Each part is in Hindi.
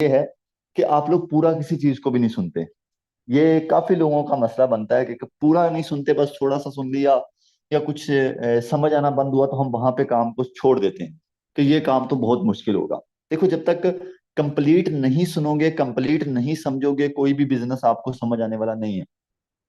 ये है कि आप लोग पूरा किसी चीज को भी नहीं सुनते। ये काफी लोगों का मसला बनता है कि पूरा नहीं सुनते, बस थोड़ा सा सुन लिया या कुछ समझ आना बंद हुआ तो हम वहां पे काम को छोड़ देते हैं कि ये काम तो बहुत मुश्किल होगा। देखो, जब तक कंप्लीट नहीं सुनोगे, कंप्लीट नहीं समझोगे, कोई भी बिजनेस आपको समझ आने वाला नहीं है।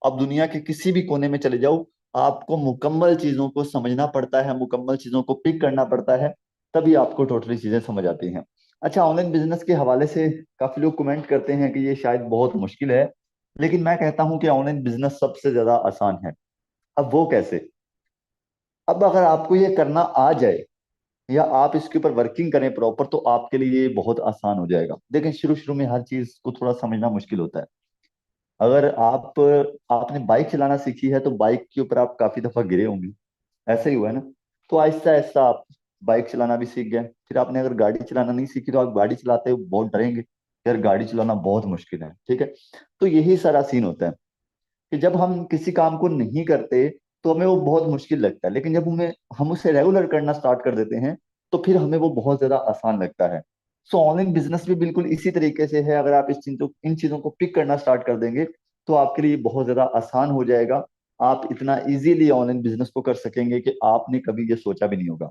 अब दुनिया के किसी भी कोने में चले जाओ, आपको मुकम्मल चीजों को समझना पड़ता है, मुकम्मल चीजों को पिक करना पड़ता है, तभी आपको टोटली चीजें समझ आती हैं। अच्छा, ऑनलाइन बिजनेस के हवाले से काफी लोग कमेंट करते हैं कि ये शायद बहुत मुश्किल है, लेकिन मैं कहता हूं कि ऑनलाइन बिजनेस सबसे ज्यादा आसान है। अब वो कैसे? अब अगर आपको ये करना आ जाए या आप इसके ऊपर वर्किंग करें प्रॉपर, तो आपके लिए ये बहुत आसान हो जाएगा। देखें, शुरू शुरू में हर चीज को थोड़ा समझना मुश्किल होता है। अगर आपने बाइक चलाना सीखी है तो बाइक के ऊपर आप काफी दफा गिरे होंगे, ऐसा ही हुआ है ना? तो आहिस्ता आहिस्ता आप बाइक चलाना भी सीख गए। फिर आपने अगर गाड़ी चलाना नहीं सीखी तो आप गाड़ी चलाते हुए बहुत डरेंगे, यार गाड़ी चलाना बहुत मुश्किल है, ठीक है? तो यही सारा सीन होता है कि जब हम किसी काम को नहीं करते तो हमें वो बहुत मुश्किल लगता है, लेकिन जब हम उसे रेगुलर करना स्टार्ट कर देते हैं तो फिर हमें वो बहुत ज्यादा आसान लगता है। सो ऑनलाइन बिजनेस भी बिल्कुल इसी तरीके से है। अगर आप इन चीजों को पिक करना स्टार्ट कर देंगे तो आपके लिए बहुत ज्यादा आसान हो जाएगा। आप इतना इजीली ऑनलाइन बिजनेस को कर सकेंगे कि आपने कभी ये सोचा भी नहीं होगा।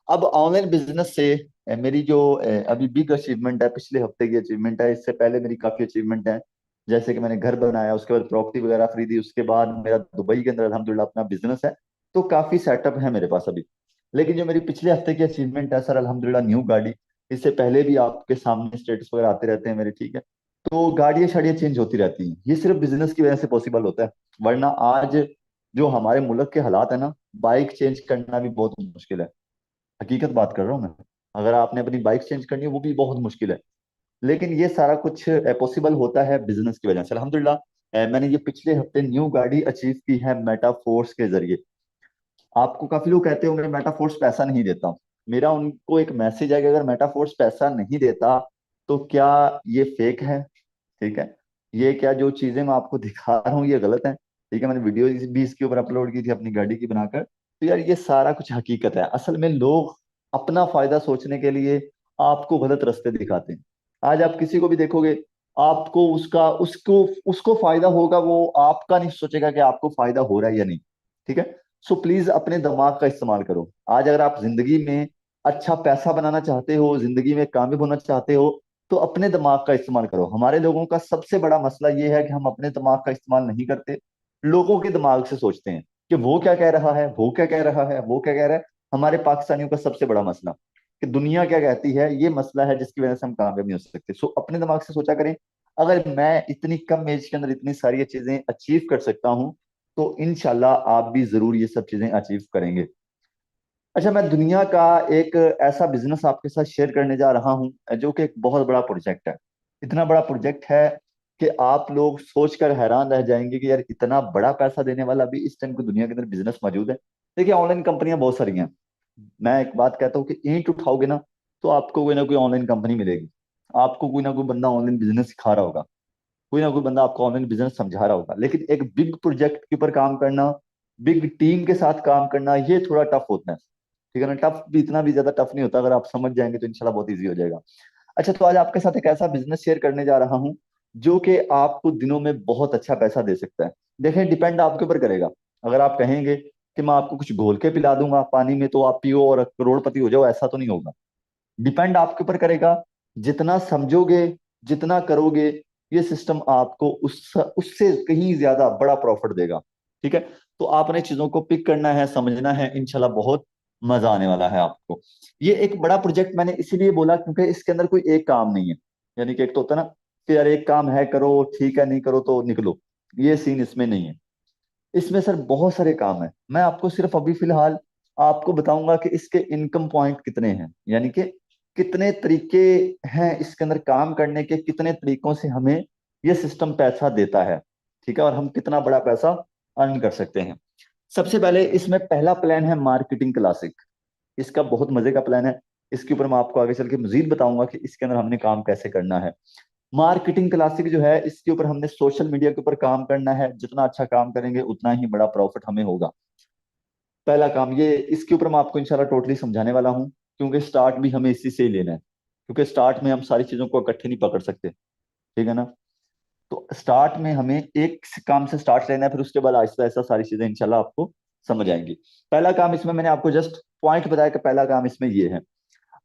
अब ऑनलाइन बिजनेस से मेरी जो अभी बिग अचीवमेंट है, पिछले हफ्ते की अचीवमेंट है, इससे पहले मेरी काफी अचीवमेंट है। जैसे कि मैंने घर बनाया, उसके बाद प्रॉपर्टी वगैरह खरीदी, उसके बाद मेरा दुबई के अंदर अल्हम्दुलिल्लाह अपना बिजनेस है। तो काफी सेटअप है मेरे पास अभी। लेकिन जो मेरी पिछले हफ्ते की अचीवमेंट है सर, अल्हम्दुलिल्लाह न्यू गाड़ी। इससे पहले भी आपके सामने स्टेटस वगैरह आते रहते हैं मेरे, ठीक है? तो गाड़ियां शाड़ियां चेंज होती रहती हैं, ये सिर्फ बिजनेस की वजह से पॉसिबल होता है। वरना आज जो हमारे मुल्क के हालात है ना, बाइक चेंज करना भी बहुत मुश्किल है। हकीकत बात कर रहा हूँ मैं। अगर आपने अपनी बाइक चेंज करनी है वो भी बहुत मुश्किल है। लेकिन ये सारा कुछ पॉसिबल होता है बिजनेस की वजह से, अल्हम्दुलिल्लाह। मैंने ये पिछले हफ्ते न्यू गाड़ी अचीव की है मेटा फोर्स के जरिए। आपको काफी लोग कहते होंगे मेटा फोर्स पैसा नहीं देता। मेरा उनको एक मैसेज है कि अगर मेटा फोर्स पैसा नहीं देता तो क्या ये फेक है? ठीक है, ये क्या जो चीजें मैं आपको दिखा रहा हूँ ये गलत है? ठीक है, मैंने वीडियो भी इसके ऊपर अपलोड की थी अपनी गाड़ी की बनाकर। तो यार ये सारा कुछ हकीकत है। असल में लोग अपना फायदा सोचने के लिए आपको गलत रास्ते दिखाते हैं। आज आप किसी को भी देखोगे, आपको उसका उसको उसको फायदा होगा, वो आपका नहीं सोचेगा कि आपको फायदा हो रहा है या नहीं। ठीक है? सो प्लीज अपने दिमाग का इस्तेमाल करो। आज अगर आप जिंदगी में अच्छा पैसा बनाना चाहते हो, जिंदगी में कामयाब होना चाहते हो, तो अपने दिमाग का इस्तेमाल करो। हमारे लोगों का सबसे बड़ा मसला ये है कि हम अपने दिमाग का इस्तेमाल नहीं करते, लोगों के दिमाग से सोचते हैं कि वो क्या कह रहा है, वो क्या कह रहा है, वो क्या कह रहा है। हमारे पाकिस्तानियों का सबसे बड़ा मसला कि दुनिया क्या कहती है, ये मसला है जिसकी वजह से हम कामयाब नहीं हो सकते। सो अपने दिमाग से सोचा करें। अगर मैं इतनी कम एज के अंदर इतनी सारी चीजें अचीव कर सकता हूँ तो इनशाला आप भी जरूर ये सब चीजें अचीव करेंगे। अच्छा, मैं दुनिया का एक ऐसा बिजनेस आपके साथ शेयर करने जा रहा हूं जो कि एक बहुत बड़ा प्रोजेक्ट है। इतना बड़ा प्रोजेक्ट है कि आप लोग सोचकर हैरान रह जाएंगे कि यार इतना बड़ा पैसा देने वाला भी इस टाइम की दुनिया के अंदर बिजनेस मौजूद है। देखिए, ऑनलाइन कंपनियां बहुत सारी हैं। मैं एक बात कहता हूँ कि ईंट उठाओगे ना तो आपको कोई ना कोई ऑनलाइन कंपनी मिलेगी। आपको कोई ना कोई बंदा ऑनलाइन बिजनेस सिखा रहा होगा, कोई ना कोई बंदा आपको ऑनलाइन बिजनेस समझा रहा होगा। लेकिन एक बिग प्रोजेक्ट के ऊपर काम करना, बिग टीम के साथ काम करना, ये थोड़ा टफ होता है। ठीक है ना? टफ भी इतना भी ज्यादा टफ नहीं होता, अगर आप समझ जाएंगे तो इंशाल्लाह बहुत ईजी हो जाएगा। अच्छा, तो आज आपके साथ एक ऐसा बिजनेस शेयर करने जा रहा हूँ जो कि आपको दिनों में बहुत अच्छा पैसा दे सकता है। देखें, डिपेंड आपके ऊपर करेगा। अगर आप कहेंगे कि मैं आपको कुछ घोल के पिला दूंगा पानी में तो आप पियो और करोड़पति हो जाओ, ऐसा तो नहीं होगा। डिपेंड आपके ऊपर करेगा। जितना समझोगे, जितना करोगे, ये सिस्टम आपको उससे कहीं ज्यादा बड़ा प्रॉफिट देगा। ठीक है? तो आपने चीजों को पिक करना है, समझना है, इंशाल्लाह बहुत मजा आने वाला है आपको। ये एक बड़ा प्रोजेक्ट मैंने इसीलिए बोला क्योंकि इसके अंदर कोई एक काम नहीं है। यानी कि एक तो होता है ना कि यार एक काम है करो, ठीक है, नहीं करो तो निकलो। ये सीन इसमें नहीं है। इसमें सर बहुत सारे काम है। मैं आपको सिर्फ अभी फिलहाल आपको बताऊंगा कि इसके इनकम पॉइंट कितने हैं, यानी कि कितने तरीके हैं इसके अंदर काम करने के, कितने तरीकों से हमें ये सिस्टम पैसा देता है। ठीक है? और हम कितना बड़ा पैसा अर्न कर सकते हैं। सबसे पहले इसमें पहला प्लान है मार्केटिंग क्लासिक। इसका बहुत मजे का प्लान है। इसके ऊपर मैं आपको आगे चल के मजीद बताऊंगा कि इसके अंदर हमने काम कैसे करना है। मार्केटिंग क्लासिक जो है, इसके ऊपर हमने सोशल मीडिया के ऊपर काम करना है। जितना अच्छा काम करेंगे उतना ही बड़ा प्रॉफिट हमें होगा। पहला काम ये, इसके ऊपर मैं आपको इंशाल्लाह टोटली समझाने वाला हूँ क्योंकि स्टार्ट भी हमें इसी से ही लेना है। क्योंकि स्टार्ट में हम सारी चीजों को इकट्ठे नहीं पकड़ सकते, ठीक है ना। तो स्टार्ट में हमें एक काम से स्टार्ट लेना है, फिर उसके बाद आहिस्ता आहिस्ता सारी चीजें इंशाल्लाह आपको समझ आएंगी। पहला काम इसमें मैंने आपको जस्ट पॉइंट बताया कि पहला काम इसमें ये है।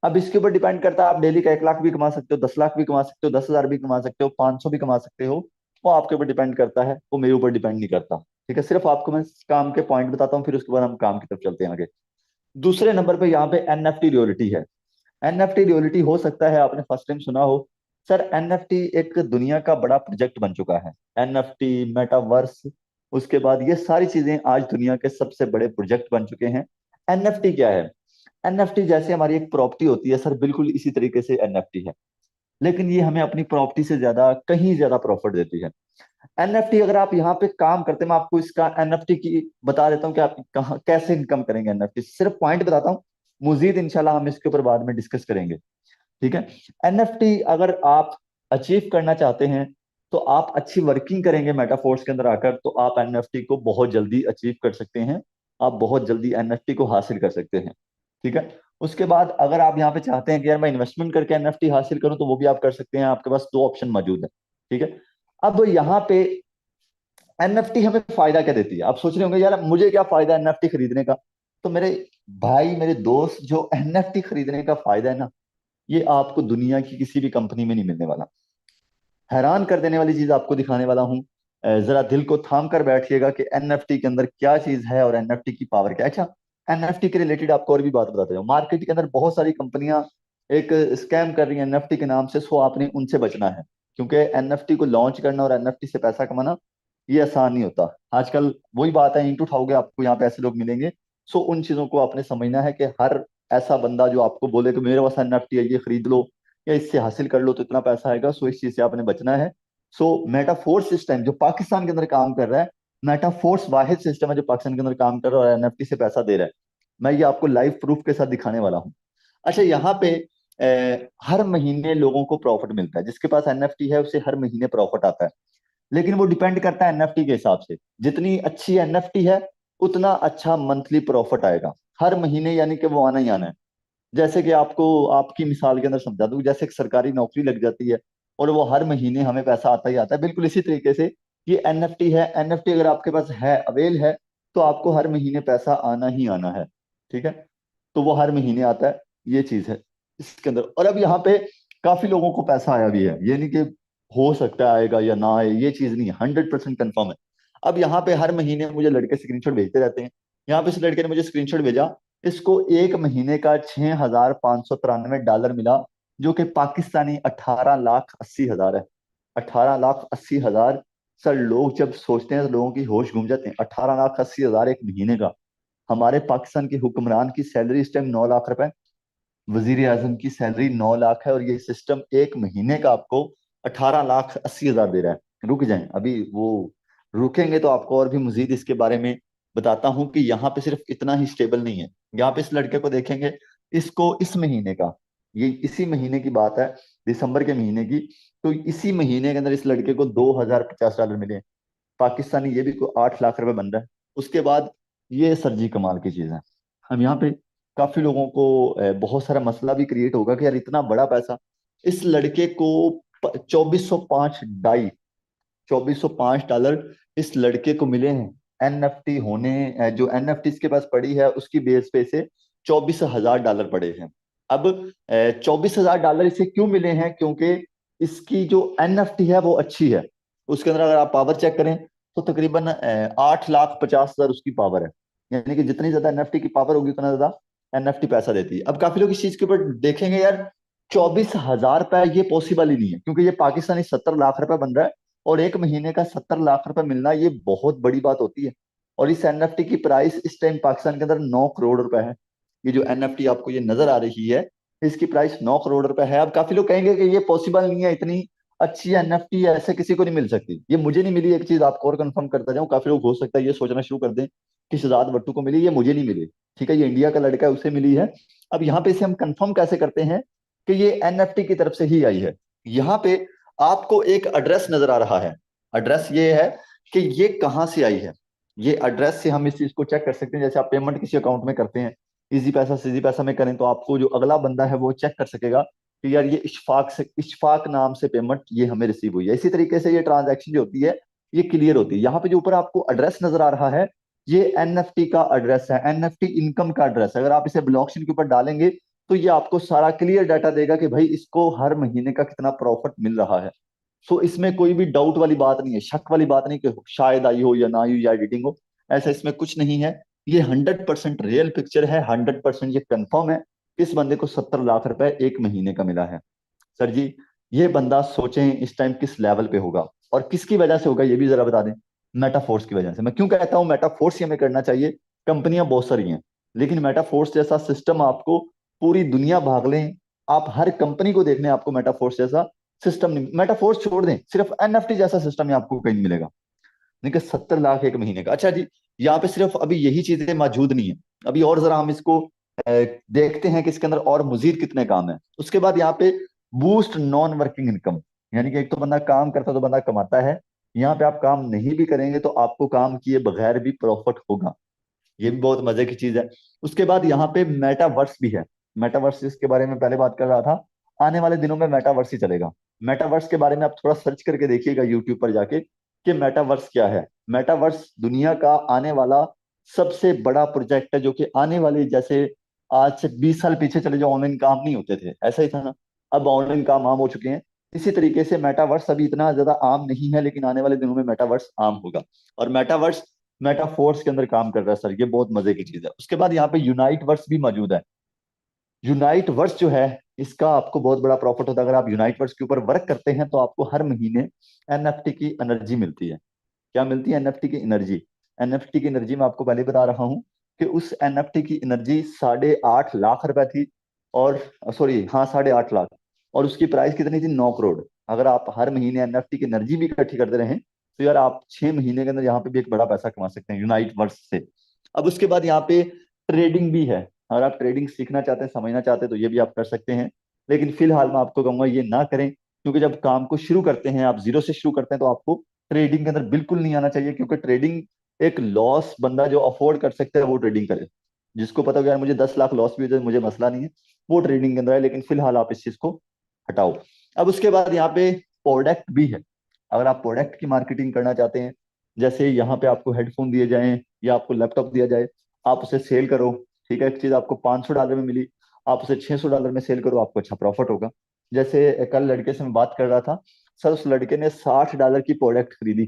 अब इसके ऊपर डिपेंड करता है, आप डेली का 1 लाख भी कमा सकते हो, 10 लाख भी कमा सकते हो, 10 हजार भी कमा सकते हो, 500 भी कमा सकते हो। वो आपके ऊपर डिपेंड करता है, वो मेरे ऊपर डिपेंड नहीं करता। ठीक है, सिर्फ आपको मैं काम के पॉइंट बताता हूँ, फिर उसके बाद हम काम की तरफ चलते हैं आगे। दूसरे नंबर पे यहाँ पे एनएफटी रियलिटी है। एनएफटी रियलिटी हो सकता है आपने फर्स्ट टाइम सुना हो। सर, एनएफटी एक दुनिया का बड़ा प्रोजेक्ट बन चुका है। एनएफटी, मेटावर्स, उसके बाद ये सारी चीजें आज दुनिया के सबसे बड़े प्रोजेक्ट बन चुके हैं। एनएफटी क्या है? एनएफटी जैसे हमारी एक प्रॉपर्टी होती है सर, बिल्कुल इसी तरीके से एनएफटी है। लेकिन ये हमें अपनी प्रॉपर्टी से ज्यादा, कहीं ज्यादा प्रॉफिट देती है। एनएफटी अगर आप यहाँ पे काम करते हैं, मैं आपको इसका एनएफटी की बता देता हूँ कि आप कहाँ कैसे इनकम करेंगे। एनएफटी सिर्फ पॉइंट बताता हूँ, मजीद इंशाल्लाह हम इसके ऊपर बाद में डिस्कस करेंगे। ठीक है। एनएफटी अगर आप अचीव करना चाहते हैं, तो आप अच्छी वर्किंग करेंगे मेटाफोर्स के अंदर आकर, तो आप एनएफटी को बहुत जल्दी अचीव कर सकते हैं। आप बहुत जल्दी एनएफटी को हासिल कर सकते हैं। ठीक है। उसके बाद अगर आप यहाँ पे चाहते हैं कि यार मैं इन्वेस्टमेंट करके एनएफटी हासिल करूं, तो वो भी आप कर सकते हैं। आपके पास दो ऑप्शन मौजूद है। ठीक है। अब यहाँ पे एनएफटी हमें फायदा क्या देती है? आप सोच रहे होंगे यार मुझे क्या फायदा एनएफटी खरीदने का। तो मेरे भाई, मेरे दोस्त, जो एनएफटी खरीदने का फायदा है ना, ये आपको दुनिया की किसी भी कंपनी में नहीं मिलने वाला। हैरान कर देने वाली चीज आपको दिखाने वाला हूँ। जरा दिल को थाम कर बैठिएगा कि एनएफटी के अंदर क्या चीज है और एनएफटी की पावर क्या है। अच्छा, एनएफटी के रिलेटेड आपको और भी बात बताते हैं। मार्केट के अंदर बहुत सारी कंपनियां एक स्कैम कर रही हैं एनएफटी के नाम से, सो आपने उनसे बचना है। क्योंकि एनएफटी को लॉन्च करना और एनएफटी से पैसा कमाना ये आसान नहीं होता। आजकल वही बात है, ईंट उठाओगे आपको यहाँ पे ऐसे लोग मिलेंगे। सो उन चीजों को आपने समझना है कि हर ऐसा बंदा जो आपको बोले कि मेरे पास एनएफटी है, ये खरीद लो या इससे हासिल कर लो तो इतना पैसा आएगा, सो इस चीज से आपने बचना है। सो मेटाफोर्स सिस्टम जो पाकिस्तान के अंदर काम कर रहा है, मेटाफोर्स वाहिद सिस्टम है जो पाकिस्तान के अंदर काम कर रहा है और एनएफटी से पैसा दे रहा है। मैं ये आपको लाइव प्रूफ के साथ दिखाने वाला हूँ। अच्छा, यहाँ पे हर महीने लोगों को प्रॉफिट मिलता है। जिसके पास एनएफटी है उसे हर महीने प्रॉफिट आता है। लेकिन वो डिपेंड करता है एनएफटी के हिसाब से। जितनी अच्छी एनएफटी है, उतना अच्छा मंथली प्रॉफिट आएगा हर महीने, यानी कि वो आना ही आना है। जैसे कि आपको आपकी मिसाल के अंदर समझा दूं, जैसे एक सरकारी नौकरी लग जाती है और वो हर महीने हमें पैसा आता ही आता है, बिल्कुल इसी तरीके से ये एनएफटी है। एनएफटी अगर आपके पास है, अवेल है, तो आपको हर महीने पैसा आना ही आना है। ठीक है। तो वो हर महीने आता है, ये चीज है इसके अंदर। और अब यहाँ पे काफी लोगों को पैसा आया भी है, ये नहीं कि हो सकता है आएगा या ना आए, ये चीज नहीं है, 100% कंफर्म है। अब यहाँ पे हर महीने मुझे लड़के स्क्रीनशॉट भेजते रहते हैं। यहाँ पे इस लड़के ने मुझे स्क्रीनशॉट भेजा, इसको एक महीने का $6,593 मिला, जो कि पाकिस्तानी 18,80,000 है। 18,80,000। सर, लोग जब सोचते हैं तो लोगों की होश घूम जाते हैं। 18,80,000 एक महीने का। हमारे पाकिस्तान के हुक्मरान की सैलरी इस टाइम 9 लाख रुपए, वजीर आजम की सैलरी 9 लाख है, और ये सिस्टम एक महीने का आपको 18,80,000 दे रहा है। रुक जाएं अभी, वो रुकेंगे तो आपको और भी मजीद इसके बारे में बताता हूं कि यहाँ पे सिर्फ इतना ही स्टेबल नहीं है। यहाँ पे इस लड़के को देखेंगे, इसको इस महीने का, ये इसी महीने की बात है, दिसंबर के महीने की। तो इसी महीने के अंदर इस लड़के को $2,050 मिले। पाकिस्तानी ये भी कोई 8 लाख रुपए बन रहा है। उसके बाद ये सर जी कमाल की चीज है। हम यहाँ पे काफी लोगों को बहुत सारा मसला भी क्रिएट होगा कि यार इतना बड़ा पैसा इस लड़के को 2405 इस लड़के को मिले हैं। एनएफटी होने जो एनएफटी इसके पास पड़ी है उसकी बेस पे से $24,000 पड़े हैं। अब $24,000 इसे क्यों मिले हैं? क्योंकि इसकी जो एनएफटी है वो अच्छी है। उसके अंदर अगर आप पावर चेक करें, तो तकरीबन 8,50,000 उसकी पावर है। यानी कि जितनी ज्यादा एनएफटी की पावर होगी, उतना ज्यादा एनएफटी पैसा देती है। अब काफी लोग इस चीज के ऊपर देखेंगे, यार $24,000 ये पॉसिबल ही नहीं है, क्योंकि ये पाकिस्तानी 70 लाख रुपए बन रहा है। और एक महीने का 70 लाख रुपए मिलना ये बहुत बड़ी बात होती है। और इस एनएफटी की प्राइस इस टाइम पाकिस्तान के अंदर 9 करोड़ रुपए है। ये जो एनएफटी आपको ये नजर आ रही है, इसकी प्राइस 9 करोड़ रुपए है। अब काफी लोग कहेंगे कि ये पॉसिबल नहीं है, इतनी अच्छी एनएफटी ऐसे किसी को नहीं मिल सकती। ये मुझे नहीं मिली, एक चीज आपको और कंफर्म करता जाऊं, काफी लोग हो सकता है ये सोचना शुरू कर दें कि शहजाद भट्टू को मिली, ये मुझे नहीं मिली। ठीक है, ये इंडिया का लड़का है, उसे मिली है। अब यहाँ पे इसे हम कंफर्म कैसे करते हैं कि ये एनएफटी की तरफ से ही आई है? यहाँ पे आपको एक एड्रेस नजर आ रहा है। एड्रेस ये है कि ये कहाँ से आई है। ये एड्रेस से हम इस चीज को चेक कर सकते हैं। जैसे आप पेमेंट किसी अकाउंट में करते हैं, इजी पैसा से इजी पैसा में करें, तो आपको जो अगला बंदा है वो चेक कर सकेगा कि यार ये इशफाक से, इशफाक नाम से पेमेंट ये हमें रिसीव हुई है। इसी तरीके से ये ट्रांजैक्शन जो होती है ये क्लियर होती है। यहाँ पे जो ऊपर आपको एड्रेस नजर आ रहा है, ये एनएफटी का एड्रेस है, एनएफटी इनकम का एड्रेस है। अगर आप इसे ब्लॉकचेन के ऊपर डालेंगे तो ये आपको सारा क्लियर डाटा देगा कि भाई इसको हर महीने का कितना प्रॉफिट मिल रहा है। सो इसमें कोई भी डाउट वाली बात नहीं है, शक वाली बात नहीं कि शायद आई हो या ना आई हो या एडिटिंग हो, ऐसा इसमें कुछ नहीं है। ये 100% रियल पिक्चर है, 100% ये कंफर्म है। इस बंदे को 70 लाख रुपए एक महीने का मिला है। सर जी, ये बंदा सोचें इस टाइम किस लेवल पे होगा, और किसकी वजह से होगा ये भी जरा बता दें। मेटाफोर्स की वजह से। मैं क्यों कहता हूँ मेटाफोर्स ही हमें करना चाहिए। कंपनियां बहुत सारी हैं, लेकिन मेटाफोर्स जैसा सिस्टम आपको पूरी दुनिया भाग लें, आप हर कंपनी को देख लें, आपको मेटाफोर्स जैसा सिस्टम नहीं। मेटाफोर्स छोड़ दें, सिर्फ एनएफटी जैसा सिस्टम ही आपको कहीं नहीं मिलेगा। नहीं कि 70 लाख एक महीने का। अच्छा जी, यहाँ पे सिर्फ अभी यही चीजें मौजूद नहीं है, अभी और जरा हम इसको देखते हैं कि इसके अंदर और मजीद कितने काम है। उसके बाद यहाँ पे बूस्ट नॉन वर्किंग इनकम, यानी कि एक तो बंदा काम करता है तो बंदा कमाता है, यहाँ पे आप काम नहीं भी करेंगे तो आपको काम किए बगैर भी प्रॉफिट होगा। ये भी बहुत मजे की चीज है। उसके बाद यहाँ पे मेटावर्स भी है। मेटावर्स जिसके बारे में पहले बात कर रहा था, आने वाले दिनों में मेटावर्स ही चलेगा। मेटावर्स के बारे में आप थोड़ा सर्च करके देखिएगा यूट्यूब पर जाके कि मेटावर्स क्या है। मेटावर्स दुनिया का आने वाला सबसे बड़ा प्रोजेक्ट है, जो कि आने वाले, जैसे आज से 20 साल पीछे चले जाओ ऑनलाइन काम नहीं होते थे, ऐसा ही था ना, अब ऑनलाइन काम आम हो चुके हैं। इसी तरीके से मेटावर्स अभी इतना ज्यादा आम नहीं है, लेकिन आने वाले दिनों में मेटावर्स आम होगा। और मेटावर्स मेटाफोर्स के अंदर काम कर रहा है सर, ये बहुत मजे की चीज है। उसके बाद यहाँ पे यूनाइट वर्स भी मौजूद है। यूनाइट वर्स जो है, इसका आपको बहुत बड़ा प्रॉफिट होता है। अगर आप यूनाइट वर्स के ऊपर वर्क करते हैं तो आपको हर महीने एनएफटी की एनर्जी मिलती है। क्या मिलती है? एनएफटी की एनर्जी। एनएफटी की एनर्जी मैं आपको पहले बता रहा हूँ कि उस एनएफटी की एनर्जी 8.5 लाख रुपए थी, और सॉरी हाँ 8.5 लाख, और उसकी प्राइस कितनी थी? 9 करोड़। अगर आप हर महीने एनएफटी की एनर्जी भी इकट्ठी करते रहें तो यार आप 6 महीने के अंदर यहाँ पे भी एक बड़ा पैसा कमा सकते हैं यूनाइट वर्स से। अब उसके बाद यहाँ पे ट्रेडिंग भी है। अगर आप ट्रेडिंग सीखना चाहते हैं, समझना चाहते हैं, तो ये भी आप कर सकते हैं। लेकिन फिलहाल मैं आपको कहूंगा ये ना करें, क्योंकि जब काम को शुरू करते हैं, आप जीरो से शुरू करते हैं, तो आपको ट्रेडिंग के अंदर बिल्कुल नहीं आना चाहिए। क्योंकि ट्रेडिंग एक लॉस बंदा जो अफोर्ड कर सकता है वो ट्रेडिंग करे। जिसको पता हो यार मुझे 10 लाख लॉस भी हो जाए मुझे मसला नहीं है, वो ट्रेडिंग के अंदर है। लेकिन फिलहाल आप इस चीज को हटाओ। अब उसके बाद यहाँ पे प्रोडक्ट भी है। अगर आप प्रोडक्ट की मार्केटिंग करना चाहते हैं, जैसे यहाँ पे आपको हेडफोन दिए जाएं या आपको लैपटॉप दिया जाए, आप उसे सेल करो। ठीक है, एक चीज आपको $500 में मिली, आप उसे $600 में सेल करो, आपको अच्छा प्रॉफिट होगा। जैसे कल लड़के से मैं बात कर रहा था सर, उस लड़के ने $60 की प्रोडक्ट खरीदी।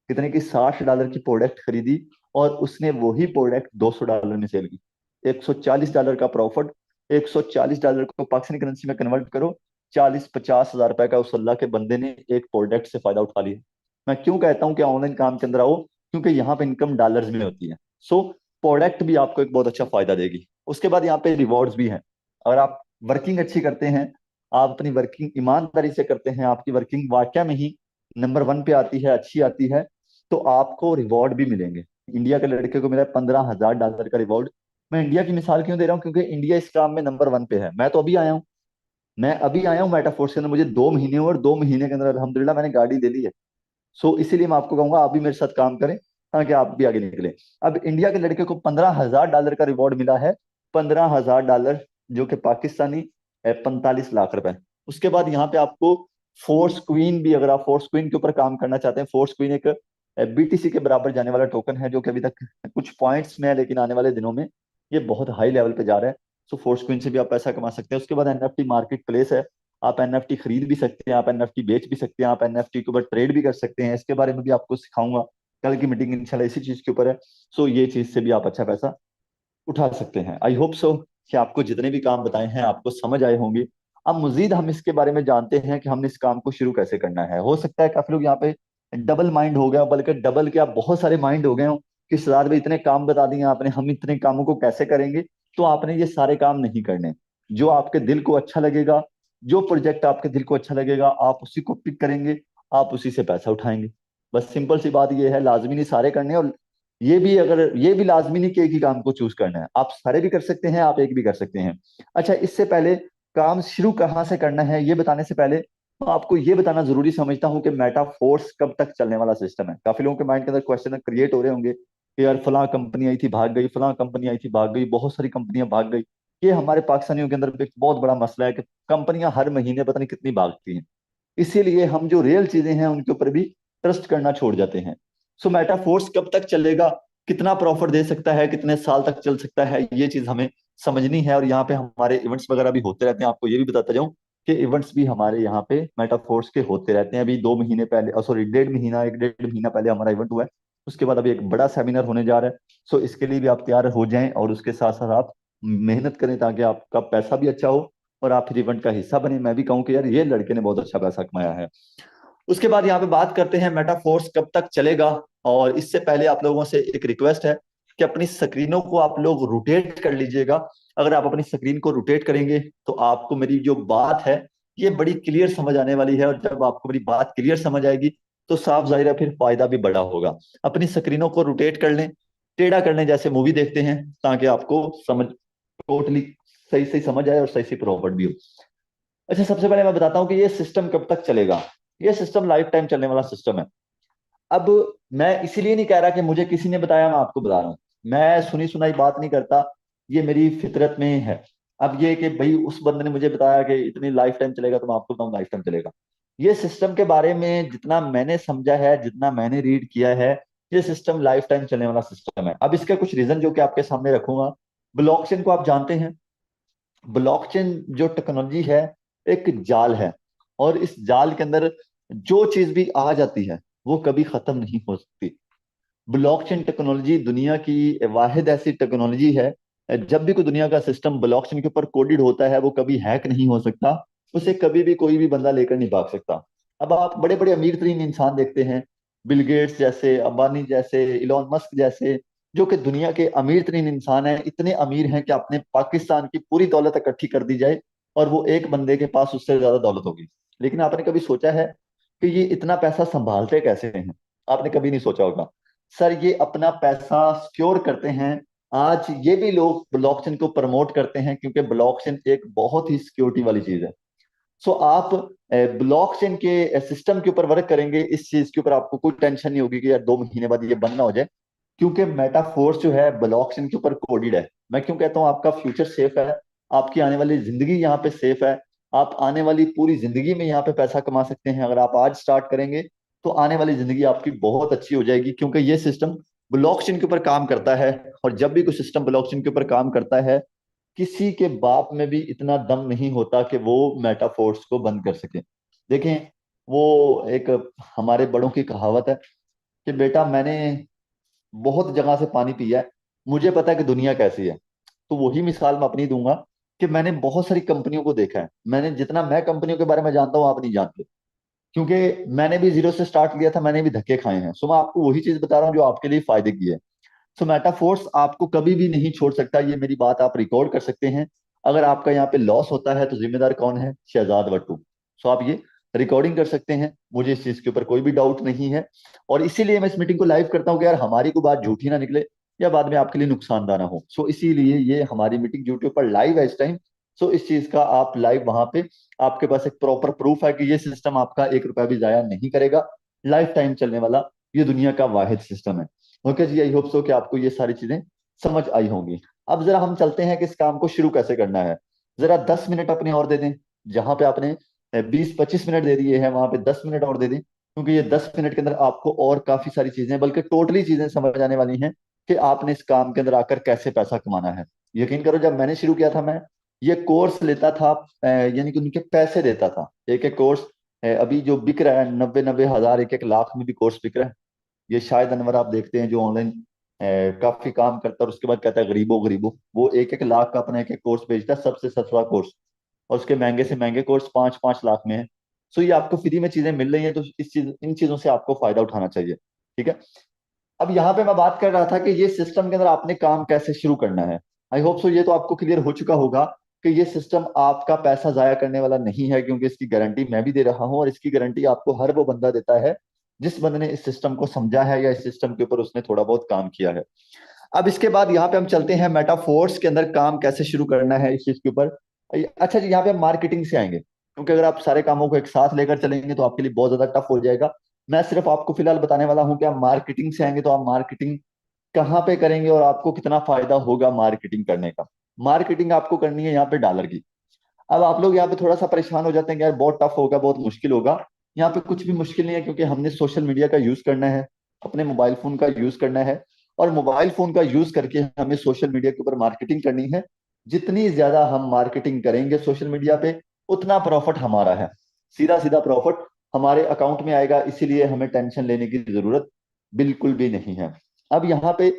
कितने की? $60 की प्रोडक्ट खरीदी, और उसने वही प्रोडक्ट $200 में सेल की। $140 का प्रॉफिट। $140 को पाकिस्तानी करेंसी में कन्वर्ट करो, 40-50 हजार रुपए का उस अल्लाह के बंदे ने एक प्रोडक्ट से फायदा उठा लिया। मैं क्यों कहता हूँ कि ऑनलाइन काम के अंदर आओ, क्योंकि यहाँ पे इनकम डॉलर्स में होती है। सो प्रोडक्ट भी आपको एक बहुत अच्छा फायदा देगी। उसके बाद यहाँ पे रिवॉर्ड्स भी हैं। अगर आप वर्किंग अच्छी करते हैं, आप अपनी वर्किंग ईमानदारी से करते हैं, आपकी वर्किंग वाकया में ही नंबर 1 पे आती है, अच्छी आती है, तो आपको रिवॉर्ड भी मिलेंगे। इंडिया के लड़के को मिला $15,000 का रिवॉर्ड। मैं इंडिया की मिसाल क्यों दे रहा हूँ? क्योंकि इंडिया इस काम में नंबर 1 पे है। मैं अभी आया हूँ मेटाफोर्स के अंदर, मुझे 2 महीने हुए, और 2 महीने के अंदर अल्हम्दुलिल्लाह मैंने गाड़ी ले ली है। सो इसीलिए मैं आपको कहूंगा आप भी मेरे साथ काम करें, ताकि आप भी आगे निकले। अब इंडिया के लड़के को $15,000 का रिवॉर्ड मिला है। $15,000, जो कि पाकिस्तानी 45 लाख रुपए। उसके बाद यहाँ पे आपको फोर्स क्वीन भी, अगर आप फोर्स क्वीन के ऊपर काम करना चाहते हैं, फोर्स क्वीन एक बीटीसी के बराबर जाने वाला टोकन है, जो कि अभी तक कुछ पॉइंट्स में है, लेकिन आने वाले दिनों में ये बहुत हाई लेवल पे जा रहा है। सो फोर्स क्वीन से भी आप पैसा कमा सकते हैं। उसके बाद एनएफटी मार्केट प्लेस है। आप एनएफटी खरीद भी सकते हैं, आप एनएफटी बेच भी सकते हैं, आप एनएफटी के ऊपर ट्रेड भी कर सकते हैं। इसके बारे में भी आपको सिखाऊंगा। कल की मीटिंग इंशाल्लाह इसी चीज के ऊपर है। सो ये चीज से भी आप अच्छा पैसा उठा सकते हैं। आई होप सो कि आपको जितने भी काम बताए हैं आपको समझ आए होंगे। अब मजीद हम इसके बारे में जानते हैं कि हमने इस काम को शुरू कैसे करना है। हो सकता है काफी लोग यहाँ पे डबल माइंड हो गया, बल्कि डबल क्या बहुत सारे माइंड हो गए हो कि सरदार भाई इतने काम बता दिए आपने, हम इतने कामों को कैसे करेंगे। तो आपने ये सारे काम नहीं करने। जो आपके दिल को अच्छा लगेगा, जो प्रोजेक्ट आपके दिल को अच्छा लगेगा, आप उसी को पिक करेंगे, आप उसी से पैसा उठाएंगे। बस सिंपल सी बात ये है, लाजमी नहीं सारे करने, और ये भी लाजमी नहीं कि एक ही काम को चूज करना है। आप सारे भी कर सकते हैं, आप एक भी कर सकते हैं। अच्छा, इससे पहले काम शुरू कहाँ से करना है ये बताने से पहले मैं आपको ये बताना जरूरी समझता हूँ कि मेटाफोर्स कब तक चलने वाला सिस्टम है। काफी लोगों के माइंड के अंदर क्वेश्चन क्रिएट हो रहे होंगे कि यार फलां कंपनी आई थी भाग गई, फलां कंपनी आई थी भाग गई, बहुत सारी कंपनियां भाग गई, ये हमारे पाकिस्तानियों के अंदर एक बहुत बड़ा मसला है कि कंपनियां हर महीने पता नहीं कितनी भागती हैं। इसीलिए हम जो रियल चीजें हैं उनके ऊपर भी ट्रस्ट करना छोड़ जाते हैं। सो मेटाफोर्स कब तक चलेगा, कितना प्रॉफिट दे सकता है, कितने साल तक चल सकता है, ये चीज हमें समझनी है। और यहाँ पे हमारे इवेंट्स वगैरह भी होते रहते हैं। आपको ये भी बताता जाऊं कि इवेंट्स भी हमारे यहाँ पे मेटाफोर्स के होते रहते हैं। अभी 2 महीने पहले, सॉरी, 1.5 महीना, 1.5 महीना पहले हमारा इवेंट हुआ है। उसके बाद अभी एक बड़ा सेमिनार होने जा रहा है। सो इसके लिए भी आप तैयार हो जाएं और उसके साथ साथ आप मेहनत करें ताकि आपका पैसा भी अच्छा हो और आप फिर इवेंट का हिस्सा बने। मैं भी कहूँ कि यार ये लड़के ने बहुत अच्छा पैसा कमाया है। उसके बाद यहाँ पे बात करते हैं मेटाफोर्स कब तक चलेगा। और इससे पहले आप लोगों से एक रिक्वेस्ट है कि अपनी स्क्रीनों को आप लोग रोटेट कर लीजिएगा। अगर आप अपनी स्क्रीन को रोटेट करेंगे तो आपको मेरी जो बात है ये बड़ी क्लियर समझ आने वाली है। और जब आपको मेरी बात क्लियर समझ आएगी तो साफ जाहिर है फिर फायदा भी बड़ा होगा। अपनी स्क्रीनों को रोटेट कर लें, टेढ़ा कर लें, जैसे मूवी देखते हैं, ताकि आपको समझ टोटली सही सही समझ आए और सही सही प्रॉफिट भी हो। अच्छा, सबसे पहले मैं बताता हूँ कि ये सिस्टम कब तक चलेगा। ये सिस्टम लाइफ टाइम चलने वाला सिस्टम है। अब मैं इसीलिए नहीं कह रहा कि मुझे किसी ने बताया मैं आपको बता रहा हूँ। मैं सुनी सुनाई बात नहीं करता, ये मेरी फितरत में है। अब ये कि भाई उस बंदे ने मुझे बताया कि इतनी लाइफ टाइम चलेगा तो मैं आपको बताऊँ लाइफ टाइम चलेगा। ये सिस्टम के बारे में जितना मैंने समझा है, जितना मैंने रीड किया है, ये सिस्टम लाइफ टाइम चलने वाला सिस्टम है। अब इसके कुछ रीजन जो कि आपके सामने रखूंगा। ब्लॉकचेन को आप जानते हैं। ब्लॉकचेन जो टेक्नोलॉजी है एक जाल है। और इस जाल के अंदर जो चीज भी आ जाती है वो कभी खत्म नहीं हो सकती। ब्लॉकचेन टेक्नोलॉजी दुनिया की वाहिद ऐसी टेक्नोलॉजी है, जब भी कोई दुनिया का सिस्टम ब्लॉकचेन के ऊपर कोडेड होता है वो कभी हैक नहीं हो सकता। उसे कभी भी कोई भी बंदा लेकर नहीं भाग सकता। अब आप बड़े बड़े अमीर तरीन इंसान देखते हैं, बिल गेट्स जैसे, अंबानी जैसे, इलॉन मस्क जैसे, जो कि दुनिया के अमीर तरीन इंसान हैं, इतने अमीर हैं कि अपने पाकिस्तान की पूरी दौलत इकट्ठी कर दी जाए और वो एक बंदे के पास उससे ज्यादा दौलत होगी। लेकिन आपने कभी सोचा है कि ये इतना पैसा संभालते कैसे हैं? आपने कभी नहीं सोचा होगा। सर, ये अपना पैसा सिक्योर करते हैं। आज ये भी लोग ब्लॉकचेन को प्रमोट करते हैं क्योंकि ब्लॉकचेन एक बहुत ही सिक्योरिटी वाली चीज है। सो आप ब्लॉकचेन के सिस्टम के ऊपर वर्क करेंगे, इस चीज के ऊपर आपको कोई टेंशन नहीं होगी कि यार 2 महीने बाद ये बंद ना हो जाए। क्योंकि मेटाफोर्स जो है ब्लॉकचेन के ऊपर कोडेड है। मैं क्यों कहता हूँ आपका फ्यूचर सेफ है, आपकी आने वाली जिंदगी यहाँ पे सेफ है। आप आने वाली पूरी जिंदगी में यहाँ पे पैसा कमा सकते हैं। अगर आप आज स्टार्ट करेंगे तो आने वाली जिंदगी आपकी बहुत अच्छी हो जाएगी, क्योंकि ये सिस्टम ब्लॉकचेन के ऊपर काम करता है। और जब भी कोई सिस्टम ब्लॉकचेन के ऊपर काम करता है, किसी के बाप में भी इतना दम नहीं होता कि वो मेटाफोर्स को बंद कर सके। देखें, वो एक हमारे बड़ों की कहावत है कि बेटा मैंने बहुत जगह से पानी पिया है, मुझे पता है कि दुनिया कैसी है। तो वही मिसाल मैं अपनी दूंगा कि मैंने बहुत सारी कंपनियों को देखा है। मैंने जितना मैं कंपनियों के बारे में जानता हूँ आप नहीं जानते, क्योंकि मैंने भी जीरो से स्टार्ट किया था, मैंने भी धक्के खाए हैं। सो मैं आपको वही चीज बता रहा हूँ जो आपके लिए फायदे की है। सो मेटाफोर्स आपको कभी भी नहीं छोड़ सकता, ये मेरी बात आप रिकॉर्ड कर सकते हैं। अगर आपका यहाँ पे लॉस होता है तो जिम्मेदार कौन है? शहजाद वट्टू। सो आप ये रिकॉर्डिंग कर सकते हैं, मुझे इस चीज के ऊपर कोई भी डाउट नहीं है। और इसीलिए मैं इस मीटिंग को लाइव करता हूँ कि यार हमारी कोई बात झूठी ना निकले या बाद में आपके लिए नुकसानदार ना हो। सो इसीलिए ये हमारी मीटिंग यूट्यूब पर लाइव है इस टाइम। सो इस चीज का आप लाइव वहां पे, आपके पास एक प्रॉपर प्रूफ है कि ये सिस्टम आपका 1 रुपया भी जाया नहीं करेगा। लाइफ टाइम चलने वाला ये दुनिया का वाहिद सिस्टम है। ओके जी, आई होप सो कि आपको ये सारी चीजें समझ आई होंगी। अब जरा हम चलते हैं कि इस काम को शुरू कैसे करना है। जरा 10 मिनट अपने और दे दें। जहां पे आपने 20-25 मिनट दे दिए हैं वहां पे 10 मिनट और दे दें, क्योंकि ये 10 मिनट के अंदर आपको और काफी सारी चीजें, बल्कि टोटली चीजें समझ आने वाली हैं कि आपने इस काम के अंदर आकर कैसे पैसा कमाना है। यकीन करो, जब मैंने शुरू किया था, मैं ये कोर्स लेता था, यानी कि उनके पैसे देता था। एक एक कोर्स अभी जो बिक रहा है 90-90 हज़ार, 1-1 लाख में भी कोर्स बिक रहा है। ये शायद अनवर आप देखते हैं जो ऑनलाइन काफी काम करता है और उसके बाद कहता है गरीबों गरीबों, वो 1-1 लाख का अपना एक एक कोर्स बेचता है, सबसे सस्ता कोर्स। और उसके महंगे से महंगे कोर्स 5-5 लाख में है। सो ये आपको फ्री में चीजें मिल रही हैं, तो इस चीज इन चीजों से आपको फायदा उठाना चाहिए। ठीक है। अब यहाँ पे मैं बात कर रहा था कि ये सिस्टम के अंदर आपने काम कैसे शुरू करना है। आई होप सो ये तो आपको क्लियर हो चुका होगा कि ये सिस्टम आपका पैसा जाया करने वाला नहीं है, क्योंकि इसकी गारंटी मैं भी दे रहा हूँ। और इसकी गारंटी आपको हर वो बंदा देता है जिस बंदे ने इस सिस्टम को समझा है या इस सिस्टम के ऊपर उसने थोड़ा बहुत काम किया है। अब इसके बाद यहाँ पे हम चलते हैं मेटाफोर्स के अंदर काम कैसे शुरू करना है इस चीज के ऊपर। अच्छा जी, यहाँ पे हम मार्केटिंग से आएंगे, क्योंकि अगर आप सारे कामों को एक साथ लेकर चलेंगे तो आपके लिए बहुत ज्यादा टफ हो जाएगा। मैं सिर्फ आपको फिलहाल बताने वाला हूँ कि आप मार्केटिंग से आएंगे तो आप मार्केटिंग कहाँ पे करेंगे और आपको कितना फायदा होगा मार्केटिंग करने का। मार्केटिंग आपको करनी है यहाँ पे डॉलर की। अब आप लोग यहाँ पे थोड़ा सा परेशान हो जाते हैं कि यार बहुत टफ होगा, बहुत मुश्किल होगा। यहाँ पे कुछ भी मुश्किल नहीं है, क्योंकि हमने सोशल मीडिया का यूज करना है, अपने मोबाइल फोन का यूज करना है, और मोबाइल फोन का यूज करके हमें सोशल मीडिया के ऊपर मार्केटिंग करनी है। जितनी ज्यादा हम मार्केटिंग करेंगे सोशल मीडिया पे, उतना प्रॉफिट हमारा है, सीधा सीधा प्रॉफिट हमारे अकाउंट में आएगा। इसीलिए हमें टेंशन लेने की जरूरत बिल्कुल भी नहीं है। अब यहाँ पे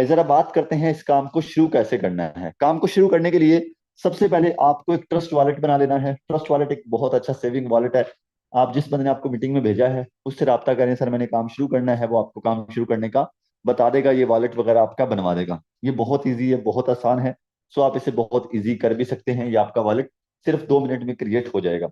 जरा बात करते हैं इस काम को शुरू कैसे करना है। काम को शुरू करने के लिए सबसे पहले आपको एक ट्रस्ट वॉलेट बना लेना है। ट्रस्ट वॉलेट एक बहुत अच्छा सेविंग वॉलेट है। आप जिस बंदे ने आपको मीटिंग में भेजा है उससे राब्ता करें, सर मैंने काम शुरू करना है, वो आपको काम शुरू करने का बता देगा, ये वॉलेट वगैरह आपका बनवा देगा। ये बहुत ईजी है, बहुत आसान है। सो आप इसे बहुत ईजी कर भी सकते हैं। ये आपका वॉलेट सिर्फ 2 मिनट में क्रिएट हो जाएगा।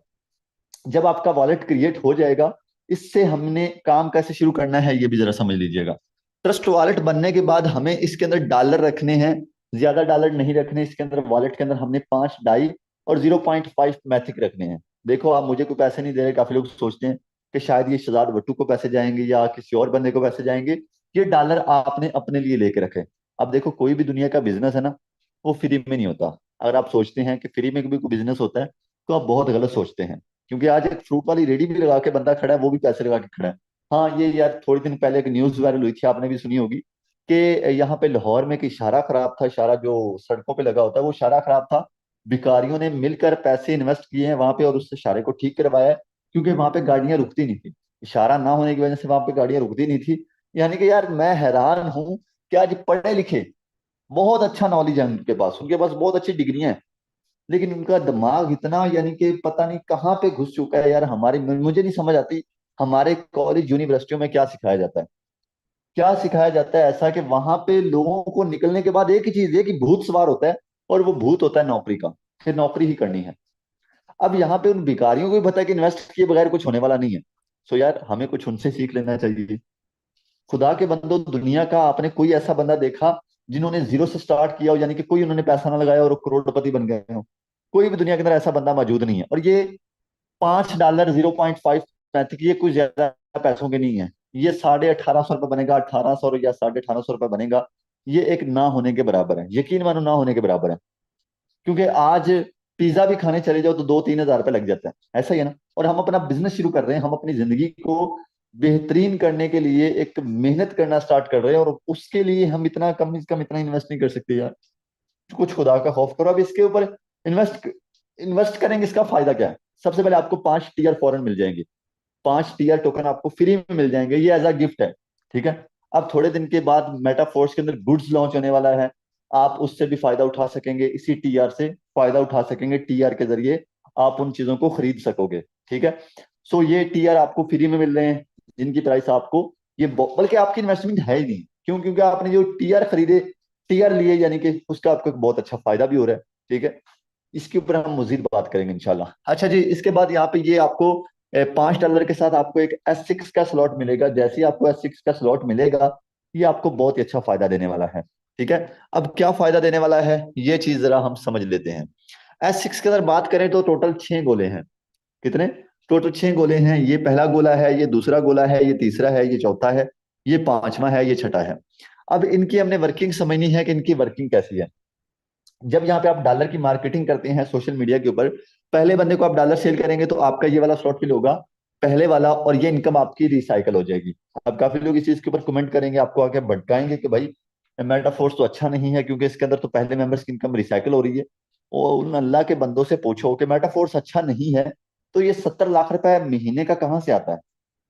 जब आपका वॉलेट क्रिएट हो जाएगा, इससे हमने काम कैसे शुरू करना है ये भी जरा समझ लीजिएगा। ट्रस्ट वॉलेट बनने के बाद हमें इसके अंदर डॉलर रखने हैं, ज्यादा डॉलर नहीं रखने इसके अंदर। वॉलेट के अंदर हमने 5 डाई और 0.5 मैथिक रखने हैं। देखो आप मुझे कोई पैसे नहीं दे रहे, काफी लोग सोचते हैं कि शायद ये शहजाद वट्टू को पैसे जाएंगे या किसी और बंदे को पैसे जाएंगे। ये डॉलर आपने अपने लिए लेके रखे। अब देखो कोई भी दुनिया का बिजनेस है ना, वो फ्री में नहीं होता। अगर आप सोचते हैं कि फ्री में भी कोई बिजनेस होता है तो आप बहुत गलत सोचते हैं। क्योंकि आज एक फ्रूट वाली रेडी भी लगा के बंदा खड़ा है, वो भी पैसे लगा के खड़ा है। हाँ ये यार थोड़ी दिन पहले एक न्यूज वायरल हुई थी, आपने भी सुनी होगी कि यहाँ पे लाहौर में एक इशारा खराब था। इशारा जो सड़कों पे लगा होता है वो इशारा खराब था। भिखारियों ने मिलकर पैसे इन्वेस्ट किए हैं वहां पे और उस इशारे को ठीक करवाया है, क्योंकि वहां पे गाड़ियां रुकती नहीं थी। इशारा ना होने की वजह से वहां पे गाड़ियां रुकती नहीं थी। यानी कि यार मैं हैरान हूं कि आज पढ़े लिखे, बहुत अच्छा नॉलेज है उनके पास बहुत अच्छी डिग्रियां हैं, लेकिन उनका दिमाग इतना यानी कि पता नहीं कहाँ पे घुस चुका है यार। हमारे मुझे नहीं समझ आती हमारे कॉलेज यूनिवर्सिटियों में क्या सिखाया जाता है। क्या सिखाया जाता है ऐसा कि वहां पे लोगों को निकलने के बाद एक ही चीज है कि भूत सवार होता है, और वो भूत होता है नौकरी का। फिर नौकरी ही करनी है। अब यहाँ पे उन भिखारियों को भी पता है कि इन्वेस्ट किए बगैर कुछ होने वाला नहीं है। सो यार हमें कुछ उनसे सीख लेना चाहिए। खुदा के बंदो, दुनिया का आपने कोई ऐसा बंदा देखा जिन्होंने जीरो से स्टार्ट किया हो, यानी कि कोई उन्होंने पैसा ना लगाया और वो करोड़पति बन गए हो? कोई भी दुनिया के अंदर ऐसा बंदा मौजूद नहीं है। और ये $5 0.5 पैंतीस, ये कुछ ज्यादा पैसों के नहीं है। ये 1850 रुपये बनेगा, 1800 या 1850 रुपये बनेगा। ये एक ना होने के बराबर है, यकीन मानो ना होने के बराबर है। क्योंकि आज पिज्जा भी खाने चले जाओ तो 2-3 हज़ार रुपये लग जाता है, ऐसा ही है ना। और हम अपना बिजनेस शुरू कर रहे हैं, हम अपनी जिंदगी को बेहतरीन करने के लिए एक मेहनत करना स्टार्ट कर रहे हैं, और उसके लिए हम इतना कम से कम इतना इन्वेस्ट नहीं कर सकते यार। कुछ खुदा का खौफ करो। अब इसके ऊपर इन्वेस्ट इन्वेस्ट करेंगे, इसका फायदा क्या है? सबसे पहले आपको 5 टीआर फॉरन मिल जाएंगे। 5 टीआर टोकन आपको फ्री में मिल जाएंगे, ये एज अ गिफ्ट है। ठीक है। अब थोड़े दिन के बाद मेटाफोर्स के अंदर गुड्स लॉन्च होने वाला है। आप उससे भी फायदा उठा सकेंगे, इसी टीआर से फायदा उठा सकेंगे। टीआर के जरिए आप उन चीजों को खरीद सकोगे। ठीक है। सो ये टीआर आपको फ्री में मिल रहे हैं, जिनकी प्राइस आपको ये बल्कि आपकी इन्वेस्टमेंट है ही नहीं। क्यों? क्योंकि आपने जो टीआर खरीदे, टीआर लिए, यानी कि उसका आपको एक बहुत अच्छा फायदा भी हो रहा है। ठीक है। इसके ऊपर हम मजीद बात करेंगे इंशाल्लाह। अच्छा जी, इसके बाद यहाँ पे ये आपको $5 के साथ आपको एक S6 का स्लॉट मिलेगा। जैसे ही आपको S6 का स्लॉट मिलेगा, ये आपको बहुत ही अच्छा फायदा देने वाला है। ठीक है। अब क्या फायदा देने वाला है ये चीज जरा हम समझ लेते हैं। S6 के अंदर बात करें तो टोटल 6 गोले हैं। कितने? टोटल 6 गोले हैं। ये पहला गोला है, ये दूसरा गोला है, ये तीसरा है, ये चौथा है, ये पांचवा है, ये छठा है। अब इनकी हमने वर्किंग समझनी है कि इनकी वर्किंग कैसी है। जब यहाँ पे आप डॉलर की मार्केटिंग करते हैं सोशल मीडिया के ऊपर, पहले बंदे को आप डॉलर सेल करेंगे तो आपका ये वाला स्लॉट फिल होगा, पहले वाला, और ये इनकम आपकी रिसाइकल हो जाएगी। अब काफी लोग इस चीज के ऊपर कमेंट करेंगे, आपको आके भटकाएंगे कि भाई मेटाफोर्स तो अच्छा नहीं है, क्योंकि इसके अंदर तो पहले मेंबर्स की इनकम रिसाइकल हो रही है। और उन अल्लाह के बंदों से पूछो कि मेटाफोर्स अच्छा नहीं है तो ये 70 लाख रुपए महीने का कहाँ से आता है?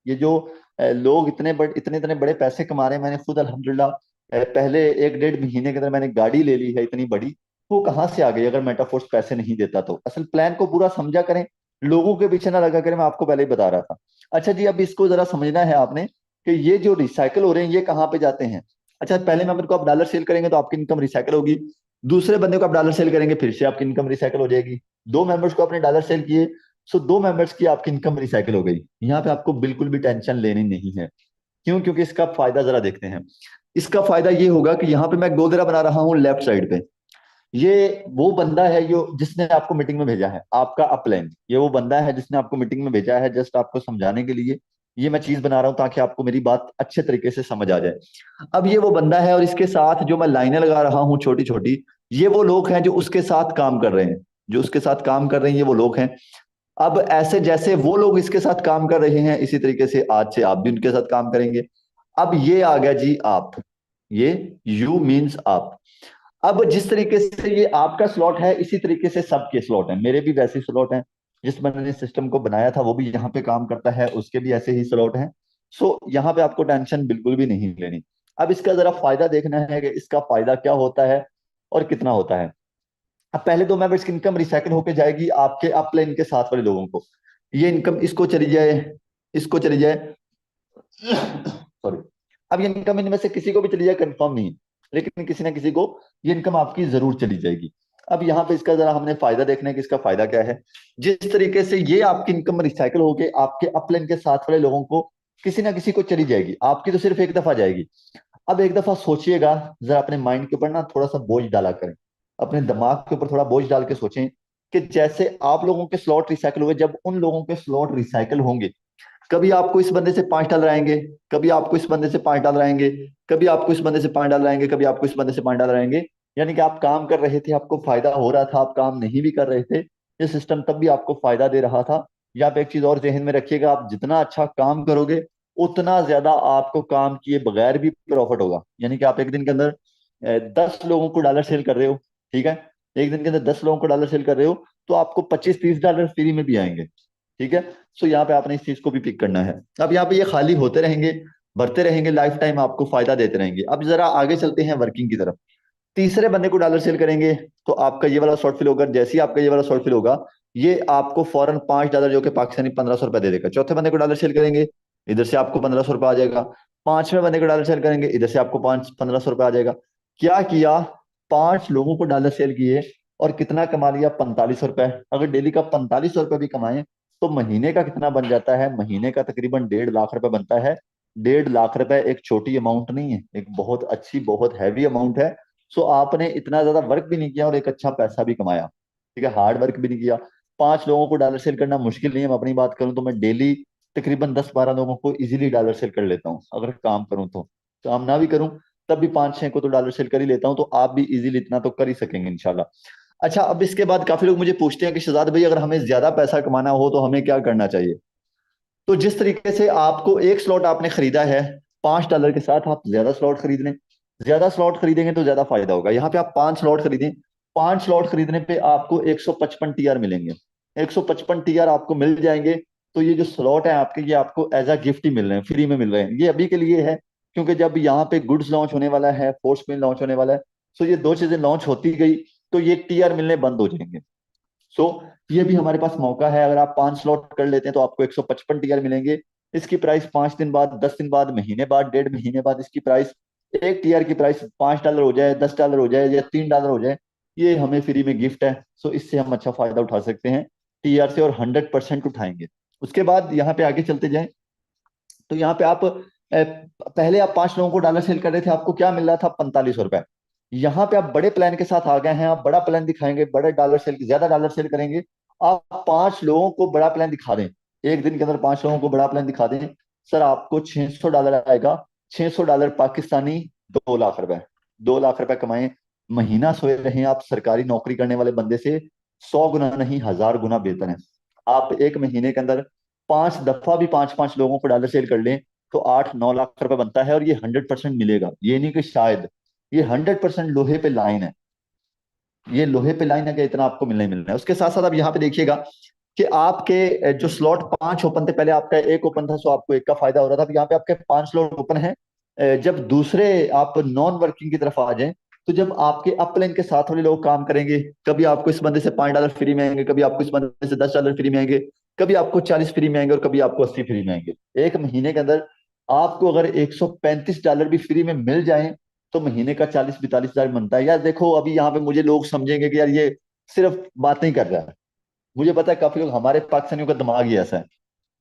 ये जो लोग इतने इतने बड़े पैसे कमा रहे हैं, मैंने खुद अल्हम्दुलिल्लाह पहले 1-1.5 महीने के अंदर मैंने गाड़ी ले ली है इतनी बड़ी। वो कहाँ से आ गई अगर मेटाफोर्स पैसे नहीं देता तो? असल प्लान को पूरा समझा करें, लोगों के पीछे ना लगा करें। मैं आपको पहले ही बता रहा था। अच्छा जी, अब इसको जरा समझना है आपने कि ये जो रिसाइकल हो रहे हैं ये कहाँ पे जाते हैं। अच्छा, पहले मेंबर को आप डॉलर सेल करेंगे तो आपकी इनकम रिसाइकल होगी। दूसरे बंदे को आप डॉलर सेल करेंगे फिर से आपकी इनकम रिसाइकल हो जाएगी। 2 मेंबर्स को आपने डॉलर सेल किए, सो 2 मेंबर्स की आपकी इनकम रिसाइकल हो गई। यहाँ पे आपको बिल्कुल भी टेंशन लेनी नहीं है। क्यों? क्योंकि इसका फायदा जरा देखते हैं। इसका फायदा ये होगा कि यहाँ पे मैं गोदरा बना रहा हूँ लेफ्ट साइड पे। ये वो बंदा है जो जिसने आपको मीटिंग में भेजा है, आपका अपलाइन। ये वो बंदा है जिसने आपको मीटिंग में भेजा है, जस्ट आपको समझाने के लिए ये मैं चीज बना रहा हूं ताकि आपको मेरी बात अच्छे तरीके से समझ आ जाए। अब ये वो बंदा है, और इसके साथ जो मैं लाइनें लगा रहा हूँ छोटी छोटी, ये वो लोग हैं जो उसके साथ काम कर रहे हैं, जो उसके साथ काम कर रहे हैं, ये वो लोग हैं। अब ऐसे जैसे वो लोग इसके साथ काम कर रहे हैं, इसी तरीके से आज से आप भी उनके साथ काम करेंगे। अब ये आ गया जी आप, ये यू मीन्स आप। अब जिस तरीके से ये आपका स्लॉट है, इसी तरीके से सबके स्लॉट हैं, मेरे भी वैसे स्लॉट हैं। जिस बंदे ने सिस्टम को बनाया था वो भी यहाँ पे काम करता है, उसके भी ऐसे ही स्लॉट हैं। सो यहाँ पे आपको टेंशन बिल्कुल भी नहीं लेनी। अब इसका जरा फायदा देखना है कि इसका फायदा क्या होता है और कितना होता है। अब पहले 2 मेंबर्स की इनकम रिसाइकल होके जाएगी आपके अपलाइन के साथ वाले लोगों को। ये इनकम इसको चली जाए, इसको चली जाए, सॉरी। अब ये इनकम इनमें से किसी को भी चली जाए कंफर्म नहीं है, लेकिन किसी ना किसी को ये इनकम आपकी जरूर चली जाएगी। अब यहाँ पे इसका जरा हमने फायदा देखना है कि इसका फायदा क्या है। जिस तरीके से ये आपकी इनकम रिसाइकल होके आपके अपलाइन के साथ वाले लोगों को किसी ना किसी को चली जाएगी, आपकी तो सिर्फ एक दफा जाएगी। अब एक दफा सोचिएगा, जरा अपने माइंड के ऊपर ना थोड़ा सा बोझ डाला करें, अपने दिमाग के ऊपर थोड़ा बोझ डाल के सोचें कि जैसे आप लोगों के स्लॉट रिसाइकल हुए, जब उन लोगों के स्लॉट रिसाइकल होंगे, कभी आपको इस बंदे से $5 आएंगे, कभी आपको इस बंदे से $5 आएंगे, कभी आपको इस बंदे से $5 आएंगे, कभी आपको इस बंदे से $5 आएंगे। यानी कि आप काम कर रहे थे, आपको फायदा हो रहा था, आप काम नहीं भी कर रहे थे, ये सिस्टम तब भी आपको फायदा दे रहा था। या आप एक चीज और जहन में रखिएगा, आप जितना अच्छा काम करोगे उतना ज्यादा आपको काम किए बगैर भी प्रॉफिट होगा। यानी कि आप एक दिन के अंदर 10 लोगों को डॉलर सेल कर रहे हो, ठीक है, एक दिन के अंदर 10 लोगों को डॉलर सेल कर रहे हो, तो आपको $25-30 फ्री में भी आएंगे, ठीक है। सो यहाँ पे आपने इस चीज को भी पिक करना है। अब यहाँ पे ये खाली होते रहेंगे, भरते रहेंगे, लाइफ टाइम आपको फायदा देते रहेंगे। अब जरा आगे चलते हैं वर्किंग की तरफ। तीसरे बंदे को डॉलर सेल करेंगे तो आपका ये वाला शॉर्ट फिल होगा। जैसे ही आपका ये वाला शॉर्ट फिल होगा, ये आपको फौरन $5 जो कि पाकिस्तानी ₹1500 दे देगा। चौथे बंदे को डॉलर सेल करेंगे, इधर से आपको ₹1500 आ जाएगा। पांचवें बंदे को डॉलर सेल करेंगे, इधर से आपको 1500 आ जाएगा। क्या किया, 5 लोगों को डॉलर सेल किए और कितना कमा लिया, ₹4500। अगर डेली का ₹4500 भी कमाएं तो महीने का कितना बन जाता है, महीने का तकरीबन ₹1.5 लाख बनता है। ₹1.5 लाख एक छोटी अमाउंट नहीं है, एक बहुत अच्छी, बहुत हैवी अमाउंट है। सो आपने इतना ज्यादा वर्क भी नहीं किया और एक अच्छा पैसा भी कमाया, ठीक है, हार्ड वर्क भी नहीं किया। 5 लोगों को डॉलर सेल करना मुश्किल नहीं है। मैं अपनी बात करूं तो मैं डेली तकरीबन 10-12 लोगों को इजीली डॉलर सेल कर लेता हूँ, अगर काम करूं तो। काम ना भी करूं तब भी 5-6 को तो डॉलर सेल कर ही लेता हूं, तो आप भी इजीली इतना तो कर ही सकेंगे इंशाल्लाह। अच्छा, अब इसके बाद काफी लोग मुझे पूछते हैं कि शहजाद भाई, अगर हमें ज्यादा पैसा कमाना हो तो हमें क्या करना चाहिए। तो जिस तरीके से आपको एक स्लॉट आपने खरीदा है, $5 के साथ आप ज्यादा स्लॉट खरीद लें। ज्यादा स्लॉट खरीदेंगे तो ज्यादा फायदा होगा। यहाँ पे आप 5 स्लॉट खरीदें, 5 स्लॉट खरीदने पे आपको 155 TR मिलेंगे। 155 TR आपको मिल जाएंगे। तो ये जो स्लॉट है आपके, ये आपको एज अ गिफ्ट ही मिल रहे हैं, फ्री में मिल रहे हैं। ये अभी के लिए है, क्योंकि जब यहाँ पे गुड्स लॉन्च होने वाला है, फोर्स में लॉन्च होने वाला है, तो ये दो चीजें लॉन्च होती गई तो ये TR मिलने बंद हो जाएंगे। सो ये भी हमारे पास मौका है। अगर आप 5 स्लॉट कर लेते हैं तो आपको 155 TR मिलेंगे। इसकी प्राइस 5 दिन बाद, 10 दिन बाद, महीने बाद, 1.5 महीने बाद इसकी प्राइस, एक TR की प्राइस $5 हो जाए, $10 हो जाए या $3 हो जाए, ये हमें फ्री में गिफ्ट है। सो इससे हम अच्छा फायदा उठा सकते हैं TR से, और 100% उठाएंगे। उसके बाद यहाँ पे आगे चलते जाएं तो यहाँ पे आप पहले आप 5 लोगों को डॉलर सेल कर रहे थे, आपको क्या मिल रहा था, ₹4500। यहाँ पे आप बड़े प्लान के साथ आ गए हैं, आप बड़ा प्लान दिखाएंगे, बड़े डॉलर सेल, ज्यादा डॉलर सेल करेंगे। आप 5 लोगों को बड़ा प्लान दिखा दें, एक दिन के अंदर 5 लोगों को बड़ा प्लान दिखा दें, सर आपको $600 आएगा। $600 पाकिस्तानी, ₹2 लाख। ₹2 लाख कमाएं, महीना सोए रहें आप सरकारी नौकरी करने वाले बंदे से 100 गुना नहीं, 1000 गुना बेहतर है। आप एक महीने के अंदर 5 दफा भी 5-5 लोगों को डॉलर सेल कर लें तो 8-9 लाख बनता है, और ये 100% मिलेगा, ये नहीं कि शायद, ये 100% लोहे पे लाइन है। ये लोहे पे लाइन है कि इतना आपको मिलना ही मिलना है। उसके साथ साथ आप यहाँ पे देखिएगा कि आपके जो स्लॉट 5 ओपन थे, पहले आपका एक ओपन था, सो आपको एक का फायदा हो रहा था। अब यहाँ पे आपके 5 स्लॉट ओपन है। जब दूसरे आप नॉन वर्किंग की तरफ आ जाएं, तो जब आपके अपलाइन के साथ वाले लोग काम करेंगे, कभी आपको इस बंदे से $5 फ्री में आएंगे, कभी आपको इस बंदे से $10 फ्री में आएंगे, कभी आपको 40 फ्री में आएंगे, और कभी आपको 80 फ्री में आएंगे। एक महीने के अंदर आपको अगर $135 भी फ्री में मिल जाए तो महीने का 40-42 हजार बनता है। यार देखो, अभी यहाँ पे मुझे लोग समझेंगे कि यार ये सिर्फ बात नहीं कर रहा है। मुझे पता है काफी लोग, हमारे पाकिस्तानियों का दिमाग ही ऐसा है।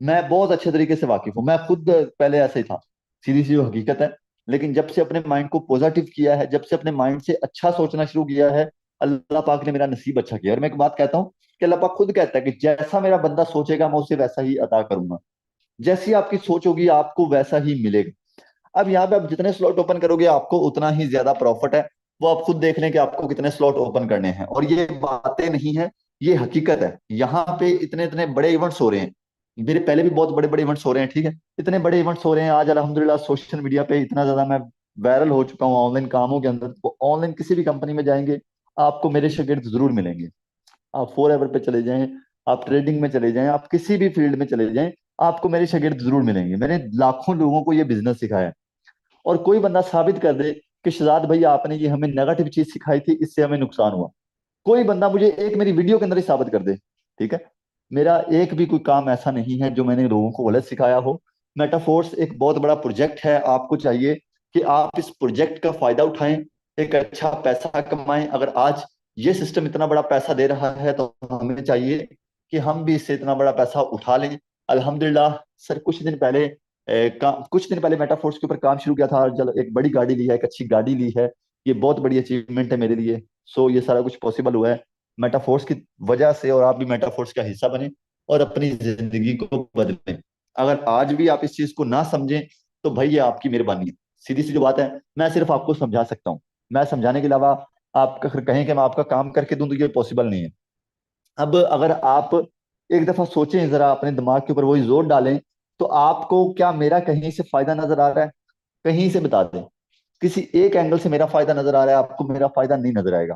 मैं बहुत अच्छे तरीके से वाकिफ हूँ, मैं खुद पहले ऐसे ही था, सीधी सी जो हकीकत है। लेकिन जब से अपने माइंड को पॉजिटिव किया है, जब से अपने माइंड से अच्छा सोचना शुरू किया है, अल्लाह पाक ने मेरा नसीब अच्छा किया। और मैं एक बात कहता हूँ कि अल्लाह पाक खुद कहता है कि जैसा मेरा बंदा सोचेगा मैं उसे वैसा ही अता करूंगा। जैसी आपकी सोच होगी आपको वैसा ही मिलेगा। अब यहाँ पे आप जितने स्लॉट ओपन करोगे आपको उतना ही ज्यादा प्रॉफिट है। वो आप खुद देख लें कि आपको कितने स्लॉट ओपन करने हैं। और ये बातें नहीं है, ये हकीकत है। यहाँ पे इतने इतने बड़े इवेंट्स हो रहे हैं, मेरे पहले भी बहुत बड़े बड़े इवेंट्स हो रहे हैं, ठीक है, इतने बड़े इवेंट्स हो रहे हैं आज अल्हम्दुलिल्लाह। सोशल मीडिया पे इतना ज्यादा मैं वायरल हो चुका हूँ ऑनलाइन कामों के अंदर। तो ऑनलाइन किसी भी कंपनी में जाएंगे, आपको मेरे शागिर्द जरूर मिलेंगे। आप फॉर एवर पे चले जाएं, आप ट्रेडिंग में चले जाएं, आप किसी भी फील्ड में चले जाएं, आपको मेरे शागिर्द जरूर मिलेंगे। मैंने लाखों लोगों को ये बिजनेस सिखाया है। और कोई बंदा साबित कर दे कि शहजाद भैया आपने ये हमें नेगेटिव चीज सिखाई थी, इससे हमें नुकसान हुआ, कोई बंदा मुझे एक मेरी वीडियो के अंदर ही साबित कर दे, ठीक है। मेरा एक भी कोई काम ऐसा नहीं है जो मैंने लोगों को गलत सिखाया हो। मेटाफोर्स एक बहुत बड़ा प्रोजेक्ट है, आपको चाहिए कि आप इस प्रोजेक्ट का फायदा उठाएं, एक अच्छा पैसा कमाएं। अगर आज ये सिस्टम इतना बड़ा पैसा दे रहा है तो हमें चाहिए कि हम भी इससे इतना बड़ा पैसा उठा लें। अल्हम्दुलिल्लाह सर, कुछ दिन पहले मेटाफोर्स के ऊपर काम शुरू किया था, जब एक बड़ी गाड़ी ली है, एक अच्छी गाड़ी ली है। ये बहुत बड़ी अचीवमेंट है मेरे लिए। सो ये सारा कुछ पॉसिबल हुआ है मेटाफोर्स की वजह से। और आप भी मेटाफोर्स का हिस्सा बने और अपनी जिंदगी को बदलें। अगर आज भी आप इस चीज को ना समझें तो भाई ये आपकी मेहरबानी है। सीधी सी जो बात है, मैं सिर्फ आपको समझा सकता हूँ। मैं समझाने के अलावा आप अगर कहें कि मैं आपका काम करके दूं तो ये पॉसिबल नहीं है। अब अगर आप एक दफा सोचें जरा, अपने दिमाग के ऊपर वही जोर डालें, तो आपको क्या मेरा कहीं से फायदा नजर आ रहा है? कहीं से बता दें, किसी एक एंगल से मेरा फायदा नजर आ रहा है? आपको मेरा फायदा नहीं नजर आएगा।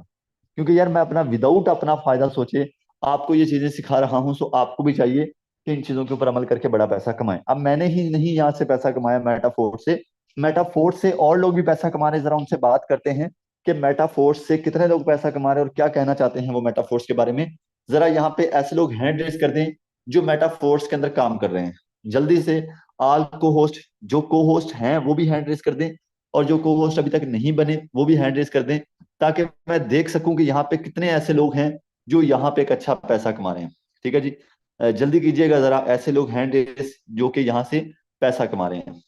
क्योंकि यार मैं अपना विदाउट अपना फायदा सोचे आपको ये चीजें सिखा रहा हूं, सो आपको भी चाहिए कि इन चीजों के ऊपर अमल करके बड़ा पैसा कमाएं। अब मैंने ही नहीं यहाँ से पैसा कमाया मेटाफोर से, मेटाफोर से और लोग भी पैसा कमा रहे हैं। जरा उनसे बात करते हैं कि मेटाफोर्स से कितने लोग पैसा कमा रहे हैं और क्या कहना चाहते हैं वो मेटाफोर्स के बारे में। जरा यहाँ पे ऐसे लोग हैंड रेस कर दें जो मेटाफोर्स के अंदर काम कर रहे हैं, जल्दी से। आल को होस्ट, जो को होस्ट हैं वो भी हैंड रेस कर दें, और जो को होस्ट अभी तक नहीं बने वो भी हैंड रेस कर दें, ताकि मैं देख सकूं कि यहाँ पे कितने ऐसे लोग हैं जो यहाँ पे एक अच्छा पैसा कमा रहे हैं। ठीक है जी, जल्दी कीजिएगा जरा, ऐसे लोग हैंड रेस जो कि यहाँ से पैसा कमा रहे हैं।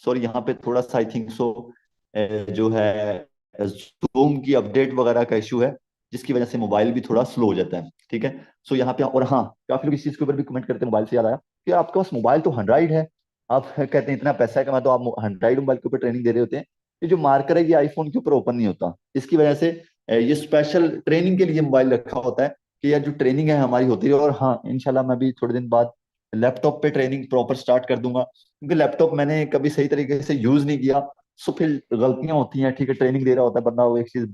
सॉरी, यहाँ पे थोड़ा सा आई थिंक सो जो है जूम की अपडेट वगैरह का इशू है, जिसकी वजह से मोबाइल भी थोड़ा स्लो हो जाता है, ठीक है। सो यहाँ पे, और हाँ, काफी लोग इस चीज के ऊपर भी कमेंट करते हैं, मोबाइल से याद आया कि आपके पास मोबाइल तो एंड्रॉइड है, आप कहते हैं इतना पैसा है कमा, तो आप एंड्रॉइड मोबाइल के ऊपर ट्रेनिंग दे रहे होते हैं। ये जो मार्कर है ये आईफोन के ऊपर ओपन नहीं होता, इसकी वजह से ये स्पेशल ट्रेनिंग के लिए मोबाइल रखा होता है कि यार जो ट्रेनिंग है हमारी होती है। और हाँ, इंशाल्लाह मैं भी थोड़े दिन बाद लैपटॉप पे ट्रेनिंग प्रॉपर स्टार्ट कर दूंगा, क्योंकि लैपटॉप मैंने कभी सही तरीके से यूज नहीं किया। सो फिर गलतियां होती हैं, ठीक है, ट्रेनिंग दे रहा होता है बंदा, वो एक चीज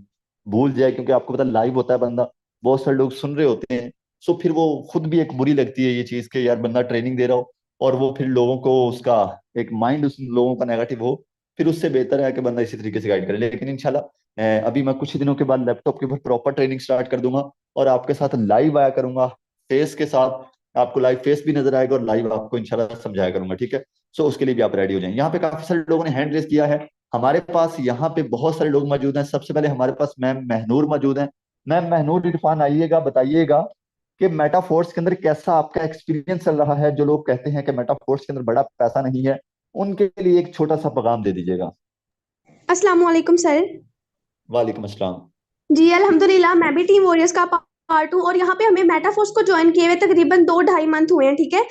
भूल जाए, क्योंकि आपको पता लाइव होता है बंदा, बहुत सारे लोग सुन रहे होते हैं। सो फिर वो खुद भी एक बुरी लगती है ये चीज कि यार बंदा ट्रेनिंग दे रहा हो और वो फिर लोगों को उसका एक माइंड उस लोगों का नेगेटिव हो। फिर उससे बेहतर है कि बंदा इसी तरीके से गाइड करे। लेकिन इंशाल्लाह अभी मैं कुछ ही दिनों के बाद लैपटॉप के ऊपर प्रॉपर ट्रेनिंग स्टार्ट कर दूंगा और आपके साथ लाइव आया करूंगा, फेस के साथ। आपको लाइव फेस भी नजर आएगा और लाइव आपको इंशाल्लाह समझाया करूंगा, ठीक है। सो उसके लिए भी आप रेडी हो जाएं। यहाँ पे काफी सारे लोगों ने हैंड रेस किया है, हमारे पास यहाँ पे बहुत सारे लोग मौजूद हैं। सबसे पहले हमारे पास मैम महनूर मौजूद हैं। मैम महनूर इरफान, आइएगा, बताइएगा कि मेटाफोर्स के अंदर कैसा आपका एक्सपीरियंस चल रहा है। जो लोग कहते हैं कि मेटाफोर्स के अंदर बड़ा पैसा नहीं है, उनके लिए एक छोटा सा पैगाम दे दीजिएगा। अस्सलाम वालेकुम सर। वालेकुम अस्सलाम। जी अल्हम्दुलिल्लाह, मैं भी टीम वॉरियर्स का पार्ट हूँ और यहाँ पे हमें मेटाफोर्स को ज्वाइन किए हुए तकरीबन 2 ढाई मंथ हुए हैं, ठीक है।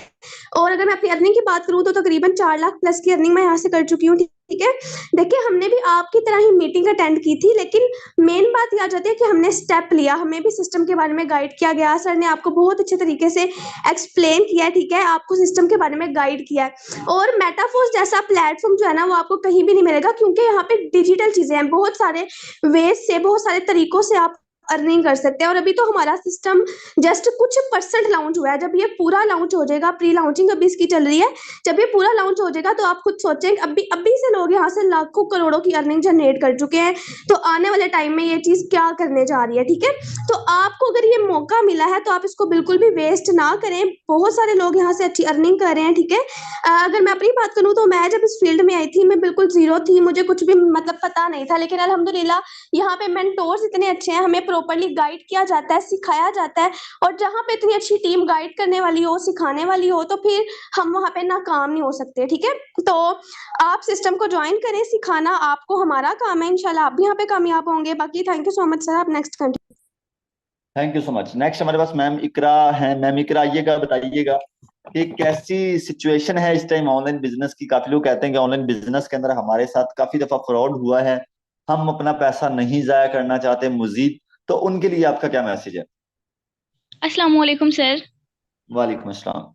और अगर मैं अपनी अर्निंग की बात करूँ तो तकरीबन 4 लाख प्लस की अर्निंग मैं यहाँ से कर चुकी हूँ, ठीक है। देखिए, हमने भी आपकी तरह ही मीटिंग अटेंड की थी, लेकिन मेन बात ये आ जाती है कि हमने स्टेप लिया, हमें भी सिस्टम के बारे में गाइड किया गया, सर ने आपको बहुत अच्छे तरीके से एक्सप्लेन किया है, ठीक है, आपको सिस्टम के बारे में गाइड किया है। और मेटाफोर्स जैसा प्लेटफॉर्म जो है ना, वो आपको कहीं भी नहीं मिलेगा, क्योंकि यहाँ पे डिजिटल चीजें हैं, बहुत सारे वेज से, बहुत सारे तरीकों से आप अर्निंग कर सकते हैं। और अभी तो हमारा सिस्टम जस्ट कुछ परसेंट लॉन्च हुआ है, जब ये पूरा लॉन्च हो जाएगा, प्री लॉन्चिंग अभी इसकी चल रही है, जब ये पूरा लॉन्च हो जाएगा तो आप खुद सोचें, अभी अभी से लोग यहाँ से लाखों करोड़ों की अर्निंग जनरेट कर चुके हैं, तो आने वाले टाइम में ये चीज क्या करने जा रही है, ठीक है। तो आपको अगर ये मौका मिला है तो आप इसको बिल्कुल भी वेस्ट ना करें, बहुत सारे लोग यहाँ से अच्छी अर्निंग कर रहे हैं, ठीक है। अगर मैं अपनी बात करूँ तो मैं जब इस फील्ड में आई थी, मैं बिल्कुल जीरो थी, मुझे कुछ भी मतलब पता नहीं था, लेकिन अल्हम्दुलिल्लाह यहाँ पे मेंटोर्स इतने अच्छे हैं, हमें प्रॉपर्ली गाइड किया जाता है, सिखाया जाता है। और जहाँ पे इतनी अच्छी टीम गाइड करने वाली हो, सिखाने वाली हो, तो फिर हम वहाँ पे नाकाम नहीं हो सकते, ठीक है। तो आप सिस्टम को ज्वाइन करें, सिखाना आपको हमारा काम है, इंशाल्लाह आप भी यहाँ पे कामयाब होंगे। बाकी thank you so much sir, आप next continue. Thank you so much. Next हमारे पास मैम इकरा है। मैम इकरा, आइएगा, बताइएगा कि कैसी सिचुएशन है इस टाइम ऑनलाइन बिजनेस की। काफी लोग कहते हैं कि ऑनलाइन बिजनेस के अंदर हमारे साथ काफी दफा फ्रॉड हुआ है, हम अपना पैसा नहीं जाया करना चाहते मजीद, तो उनके लिए आपका क्या मैसेज है? अस्सलाम वालेकुम सर। वालेकुम अस्सलाम।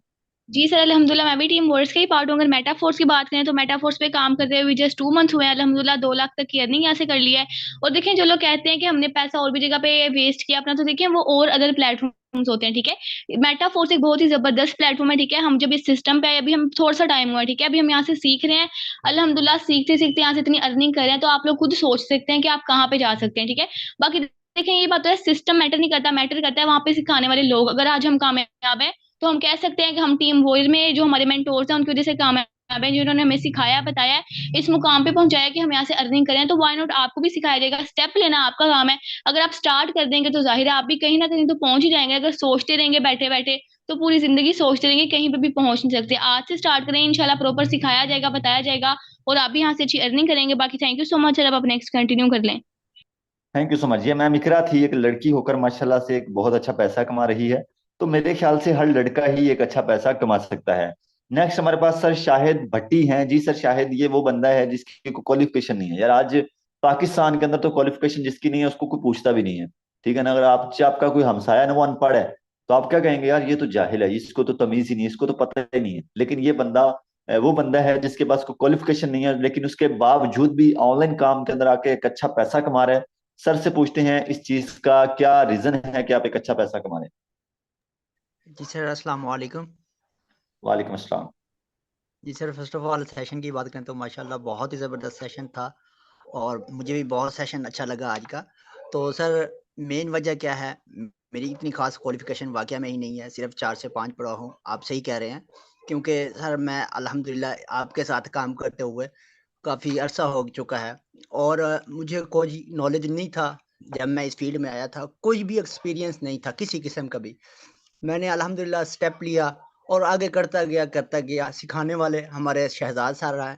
जी सर, अल्हम्दुलिल्लाह मैं भी टीम वर्ड्स का ही पार्ट हूँ। अगर मेटाफोर्स की बात करें तो मेटाफोर्स पे काम करते हुए जस्ट 2 मंथ हुए हैं, अल्हम्दुलिल्लाह 2 लाख तक की अर्निंग यहाँ से कर ली है। और देखें, जो लोग कहते हैं कि हमने पैसा और भी जगह पे वेस्ट किया अपना, तो देखें वो और अदर प्लेटफॉर्म्स होते हैं, ठीक है। मेटाफोर्स एक बहुत ही जबरदस्त प्लेटफॉर्म है, ठीक है। हम जब इस सिस्टम पे आए, अभी हम थोड़ा सा टाइम हुआ है, ठीक है, अभी हम यहाँ से सीख रहे हैं। अल्हम्दुलिल्लाह सीखते सीखते यहाँ से इतनी अर्निंग कर रहे हैं, तो आप लोग खुद सोच सकते हैं कि आप कहाँ पे जा सकते हैं, ठीक है। बाकी देखें, ये बात तो है, सिस्टम मैटर नहीं करता, मैटर करता है वहां पे सिखाने वाले लोग। अगर आज हम कामयाब है तो हम कह सकते हैं कि हम टीम वॉरियर में जो हमारे मेंटोर्स हैं उनकी वजह से कामयाब है, जिन्होंने हमें सिखाया बताया है, इस मुकाम पे पहुंचाया कि हम यहाँ से अर्निंग करें। तो व्हाई नॉट, आपको भी सिखाया जाएगा। स्टेप लेना आपका काम है। अगर आप स्टार्ट कर देंगे तो जाहिर है आप भी कहीं ना कहीं तो पहुंच ही जाएंगे। अगर सोचते रहेंगे बैठे बैठे तो पूरी जिंदगी सोचते रहेंगे, कहीं पे भी पहुंच नहीं सकते। आज से स्टार्ट करें, इंशाल्लाह प्रॉपर सिखाया जाएगा, बताया जाएगा, और आप भी यहाँ से अच्छी अर्निंग करेंगे। बाकी thank you so much sir, अब आप नेक्स्ट कंटिन्यू कर लें। Thank you so much. ये मैम इकरा थी, एक लड़की होकर माशाल्लाह से एक बहुत अच्छा पैसा कमा रही है। तो मेरे ख्याल से हर लड़का ही एक अच्छा पैसा कमा सकता है। नेक्स्ट हमारे पास सर शाहिद भट्टी हैं। जी सर, शाहिद ये वो बंदा है जिसकी कोई क्वालिफिकेशन नहीं है यार। आज पाकिस्तान के अंदर तो क्वालिफिकेशन जिसकी नहीं है उसको कोई पूछता भी नहीं है, ठीक है ना। अगर आपका कोई हमसाया है ना वो अनपढ़ है, तो आप क्या कहेंगे, यार ये तो जाहिल है, इसको तो तमीज ही नहीं है, इसको तो पता ही नहीं है। लेकिन ये बंदा वो बंदा है जिसके पास कोई क्वालिफिकेशन नहीं है, लेकिन उसके बावजूद भी ऑनलाइन काम के अंदर आके एक अच्छा पैसा कमा रहा है। सर से पूछते हैं इस चीज का क्या रीजन है कि आप एक अच्छा पैसा कमा रहे हैं। जी सर, अस्सलाम वालेकुम। वालेकुम अस्सलाम। जी sir, first of all session की बात करें तो माशाल्लाह बहुत ही ज़बरदस्त सेशन था, और मुझे भी बहुत सेशन अच्छा लगा आज का। तो सर, मेन वजह क्या है, मेरी इतनी खास क्वालिफिकेशन वाकया में ही नहीं है, सिर्फ 4 से 5 पढ़ा हूँ। आप सही कह रहे हैं, क्योंकि सर मैं अल्हम्दुलिल्लाह आपके साथ काम करते हुए काफ़ी अरसा हो चुका है, और मुझे कोई नॉलेज नहीं था। जब मैं इस फील्ड में आया था कोई भी एक्सपीरियंस नहीं था किसी किस्म का भी। मैंने अल्हम्दुलिल्लाह स्टेप लिया और आगे करता गया। सिखाने वाले हमारे शहजाद सर हैं,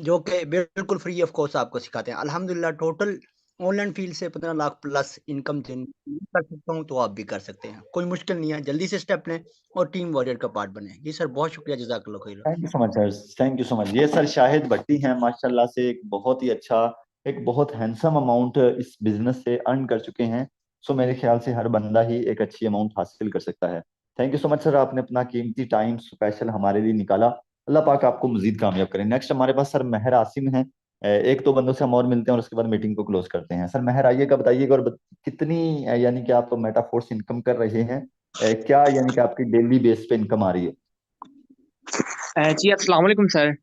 जो कि बिल्कुल फ्री ऑफ कॉस्ट आपको सिखाते हैं। अल्हम्दुलिल्लाह टोटल ऑनलाइन फील्ड से 15 लाख प्लस इनकम जिन कर सकता हूँ, तो आप भी कर सकते हैं। कोई मुश्किल नहीं है, जल्दी से स्टेप लें और टीम वॉरियर का पार्ट बने। जी सर, बहुत शुक्रिया, जज़ाकल्लाह खैर। Thank you so much sir, thank you so much. ये सर शाहिद भट्टी हैं, माशाल्लाह से एक बहुत ही अच्छा, एक बहुत हैंडसम अमाउंट इस बिजनेस से अर्न कर चुके हैं। सो मेरे ख्याल से हर बंदा ही एक अच्छी अमाउंट हासिल कर सकता है। Thank you so much sir, आपने अपना कीमती टाइम स्पेशल हमारे लिए निकाला। अल्लाह पाक आपको मजीद कामयाब करें। नेक्स्ट हमारे पास सर महर आसिम हैं। एक दो बंदों से हम और मिलते हैं और उसके बाद मीटिंग को क्लोज करते हैं। सर महर आइएगा, बताइएगा और कितनी यानी कि आप मेटाफोर्स इनकम कर रहे हैं, क्या यानी कि आपकी डेली बेस पे इनकम आ रही है? जी अस्सलाम वालेकुम सर।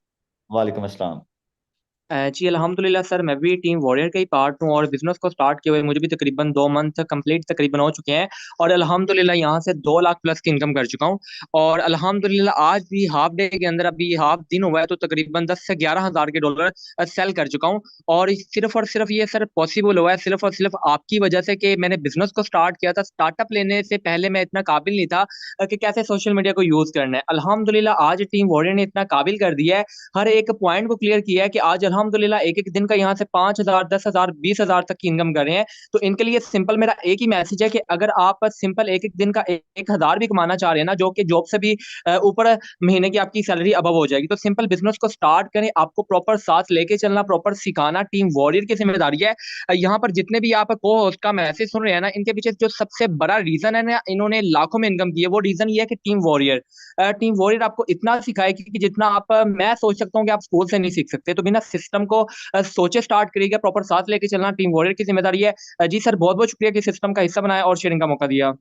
वालेकुम अस्सलाम। जी अल्हम्दुलिल्लाह सर, मैं भी टीम वॉरियर का ही पार्ट हूँ, और बिजनेस को स्टार्ट किए हुए मुझे भी तकरीबन 2 मंथ कंप्लीट तकरीबन हो चुके हैं। और अल्हम्दुलिल्लाह यहाँ से 2 लाख प्लस की इनकम कर चुका हूँ। और अल्हम्दुलिल्लाह आज भी हाफ डे के अंदर, अभी हाफ दिन हुआ है, तो तकरीबन 10 से 11 हज़ार के डॉलर सेल कर चुका हूँ। और सिर्फ ये सर पॉसिबल हुआ है सिर्फ और सिर्फ आपकी वजह से, कि मैंने बिजनेस को स्टार्ट किया था। स्टार्टअप लेने से पहले मैं इतना काबिल नहीं था कि कैसे सोशल मीडिया को यूज करना है। अल्हम्दुलिल्लाह आज टीम वॉरियर ने इतना काबिल कर दिया है, हर एक पॉइंट को क्लियर किया है, कि आज अल्हम्दुलिल्लाह एक एक दिन का यहाँ से 5 हज़ार, 10 हज़ार, 20 हज़ार तक की इनकम कर रहे हैं। तो इनके लिए सिंपल मेरा एक ही मैसेज है, कि अगर आप सिंपल एक एक दिन का 1 हज़ार भी कमाना चाह रहे हैं ना, जो कि जॉब से भी ऊपर महीने की आपकी सैलरी अबव हो जाएगी, तो सिंपल बिजनेस को स्टार्ट करें। आपको प्रॉपर साथ लेके चलना, प्रॉपर सिखाना टीम वॉरियर की जिम्मेदारी है। यहाँ पर जितने भी आप को होस्ट का मैसेज सुन रहे हैं ना, इनके पीछे जो सबसे बड़ा रीजन है ना, इन्होंने लाखों में इनकम की है, वो रीजन ये है कि टीम वॉरियर आपको इतना सिखाएगी कि जितना आप मैं सोच सकता हूँ कि आप स्कूल से नहीं सीख सकते। तो बिना सिस्टम को सोचे स्टार्ट करिएगा, प्रॉपर साथ लेके चलना टीम वॉरियर की जिम्मेदारी है। जी सर, बहुत बहुत शुक्रिया कि सिस्टम का हिस्सा बनाया और शेयरिंग का मौका दिया।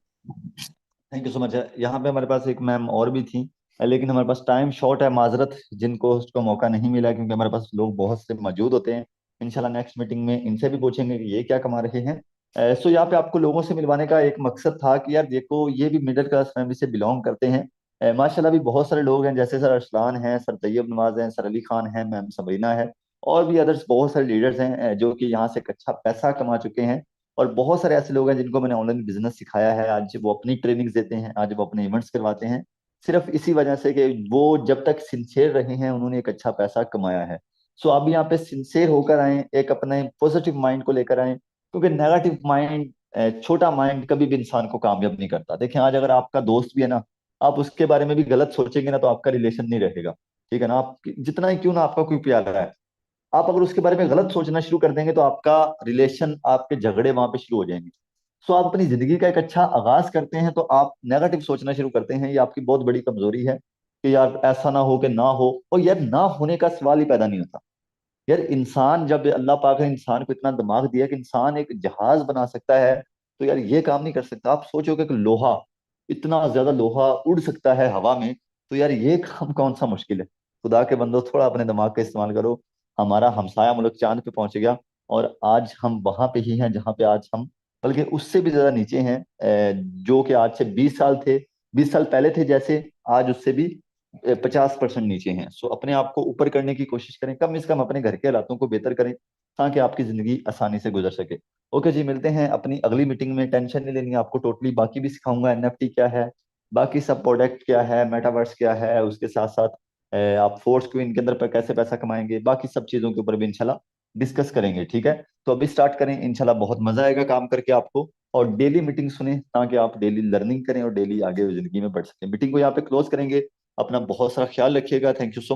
Thank you so much. यहाँ पे हमारे पास एक मैम और भी थी, लेकिन हमारे पास टाइम शॉर्ट है, माजरत जिनको उसको मौका नहीं मिला, क्योंकि हमारे पास लोग बहुत से मौजूद होते हैं। इंशाल्लाह नेक्स्ट मीटिंग में इनसे भी पूछेंगे कि ये क्या कमा रहे हैं। सो यहाँ पे आपको लोगों से मिलवाने का एक मकसद था कि यार देखो, ये भी मिडिल क्लास फैमिली से बिलोंग करते हैं। माशाल्लाह भी बहुत सारे लोग हैं, जैसे सर अरसलान हैं, सर तैयब नवाज हैं, सर अली खान हैं, मैम सबरीना है, और भी अदर्स बहुत सारे लीडर्स हैं, जो कि यहाँ से एक अच्छा पैसा कमा चुके हैं। और बहुत सारे ऐसे लोग हैं जिनको मैंने ऑनलाइन बिजनेस सिखाया है, आज वो अपनी ट्रेनिंग्स देते हैं, आज वो अपने इवेंट्स करवाते हैं, सिर्फ इसी वजह से कि वो जब तक सिंसियर रहे हैं उन्होंने एक अच्छा पैसा कमाया है। सो आप भी यहाँ पे सिंसियर होकर आए, एक अपने पॉजिटिव माइंड को लेकर आए, क्योंकि नेगेटिव माइंड, छोटा माइंड कभी भी इंसान को कामयाब नहीं करता। देखिए आज अगर आपका दोस्त भी है ना, आप उसके बारे में भी गलत सोचेंगे ना, तो आपका रिलेशन नहीं रहेगा, ठीक है ना। आप जितना ही क्यों ना आपका कोई प्यारा है, आप अगर उसके बारे में गलत सोचना शुरू कर देंगे तो आपका रिलेशन, आपके झगड़े वहां पे शुरू हो जाएंगे। सो आप अपनी जिंदगी का एक अच्छा आगाज करते हैं तो आप नेगेटिव सोचना शुरू करते हैं, ये आपकी बहुत बड़ी कमजोरी है कि यार ऐसा ना हो कि ना हो। और यार ना होने का सवाल ही पैदा नहीं होता। यार इंसान, जब अल्लाह पाक ने इंसान को इतना दिमाग दिया कि इंसान एक जहाज बना सकता है, तो यार ये काम नहीं कर सकता। आप सोचोगे कि लोहा, इतना ज्यादा लोहा उड़ सकता है हवा में, तो यार ये काम कौन सा मुश्किल है। खुदा के बंदो, थोड़ा अपने दिमाग का इस्तेमाल करो। हमारा हमसाया मुल्क चांद पे पहुंच गया, और आज हम वहां पे ही हैं जहां पे आज हम, बल्कि उससे भी ज्यादा नीचे हैं। जो कि आज से 20 साल थे, 20 साल पहले थे जैसे, आज उससे भी 50% नीचे हैं। सो अपने आप को ऊपर करने की कोशिश करें, कम से कम अपने घर के हालातों को बेहतर करें, ताकि आपकी जिंदगी आसानी से गुजर सके। ओके जी, मिलते हैं अपनी अगली मीटिंग में। टेंशन नहीं लेनी है आपको टोटली, बाकी भी सिखाऊंगा एनएफटी क्या है, बाकी सब प्रोडक्ट क्या है, मेटावर्स क्या है, उसके साथ साथ आप फोर्स क्वीन के अंदर पर कैसे पैसा कमाएंगे, बाकी सब चीजों के ऊपर भी इंशाल्लाह डिस्कस करेंगे। ठीक है, तो अभी स्टार्ट करें, इंशाल्लाह बहुत मजा आएगा काम करके आपको। और डेली मीटिंग सुने ताकि आप डेली लर्निंग करें और डेली आगे जिंदगी में बढ़ सकें। मीटिंग को यहाँ पे क्लोज करेंगे। अपना बहुत सारा ख्याल रखिएगा। Thank you so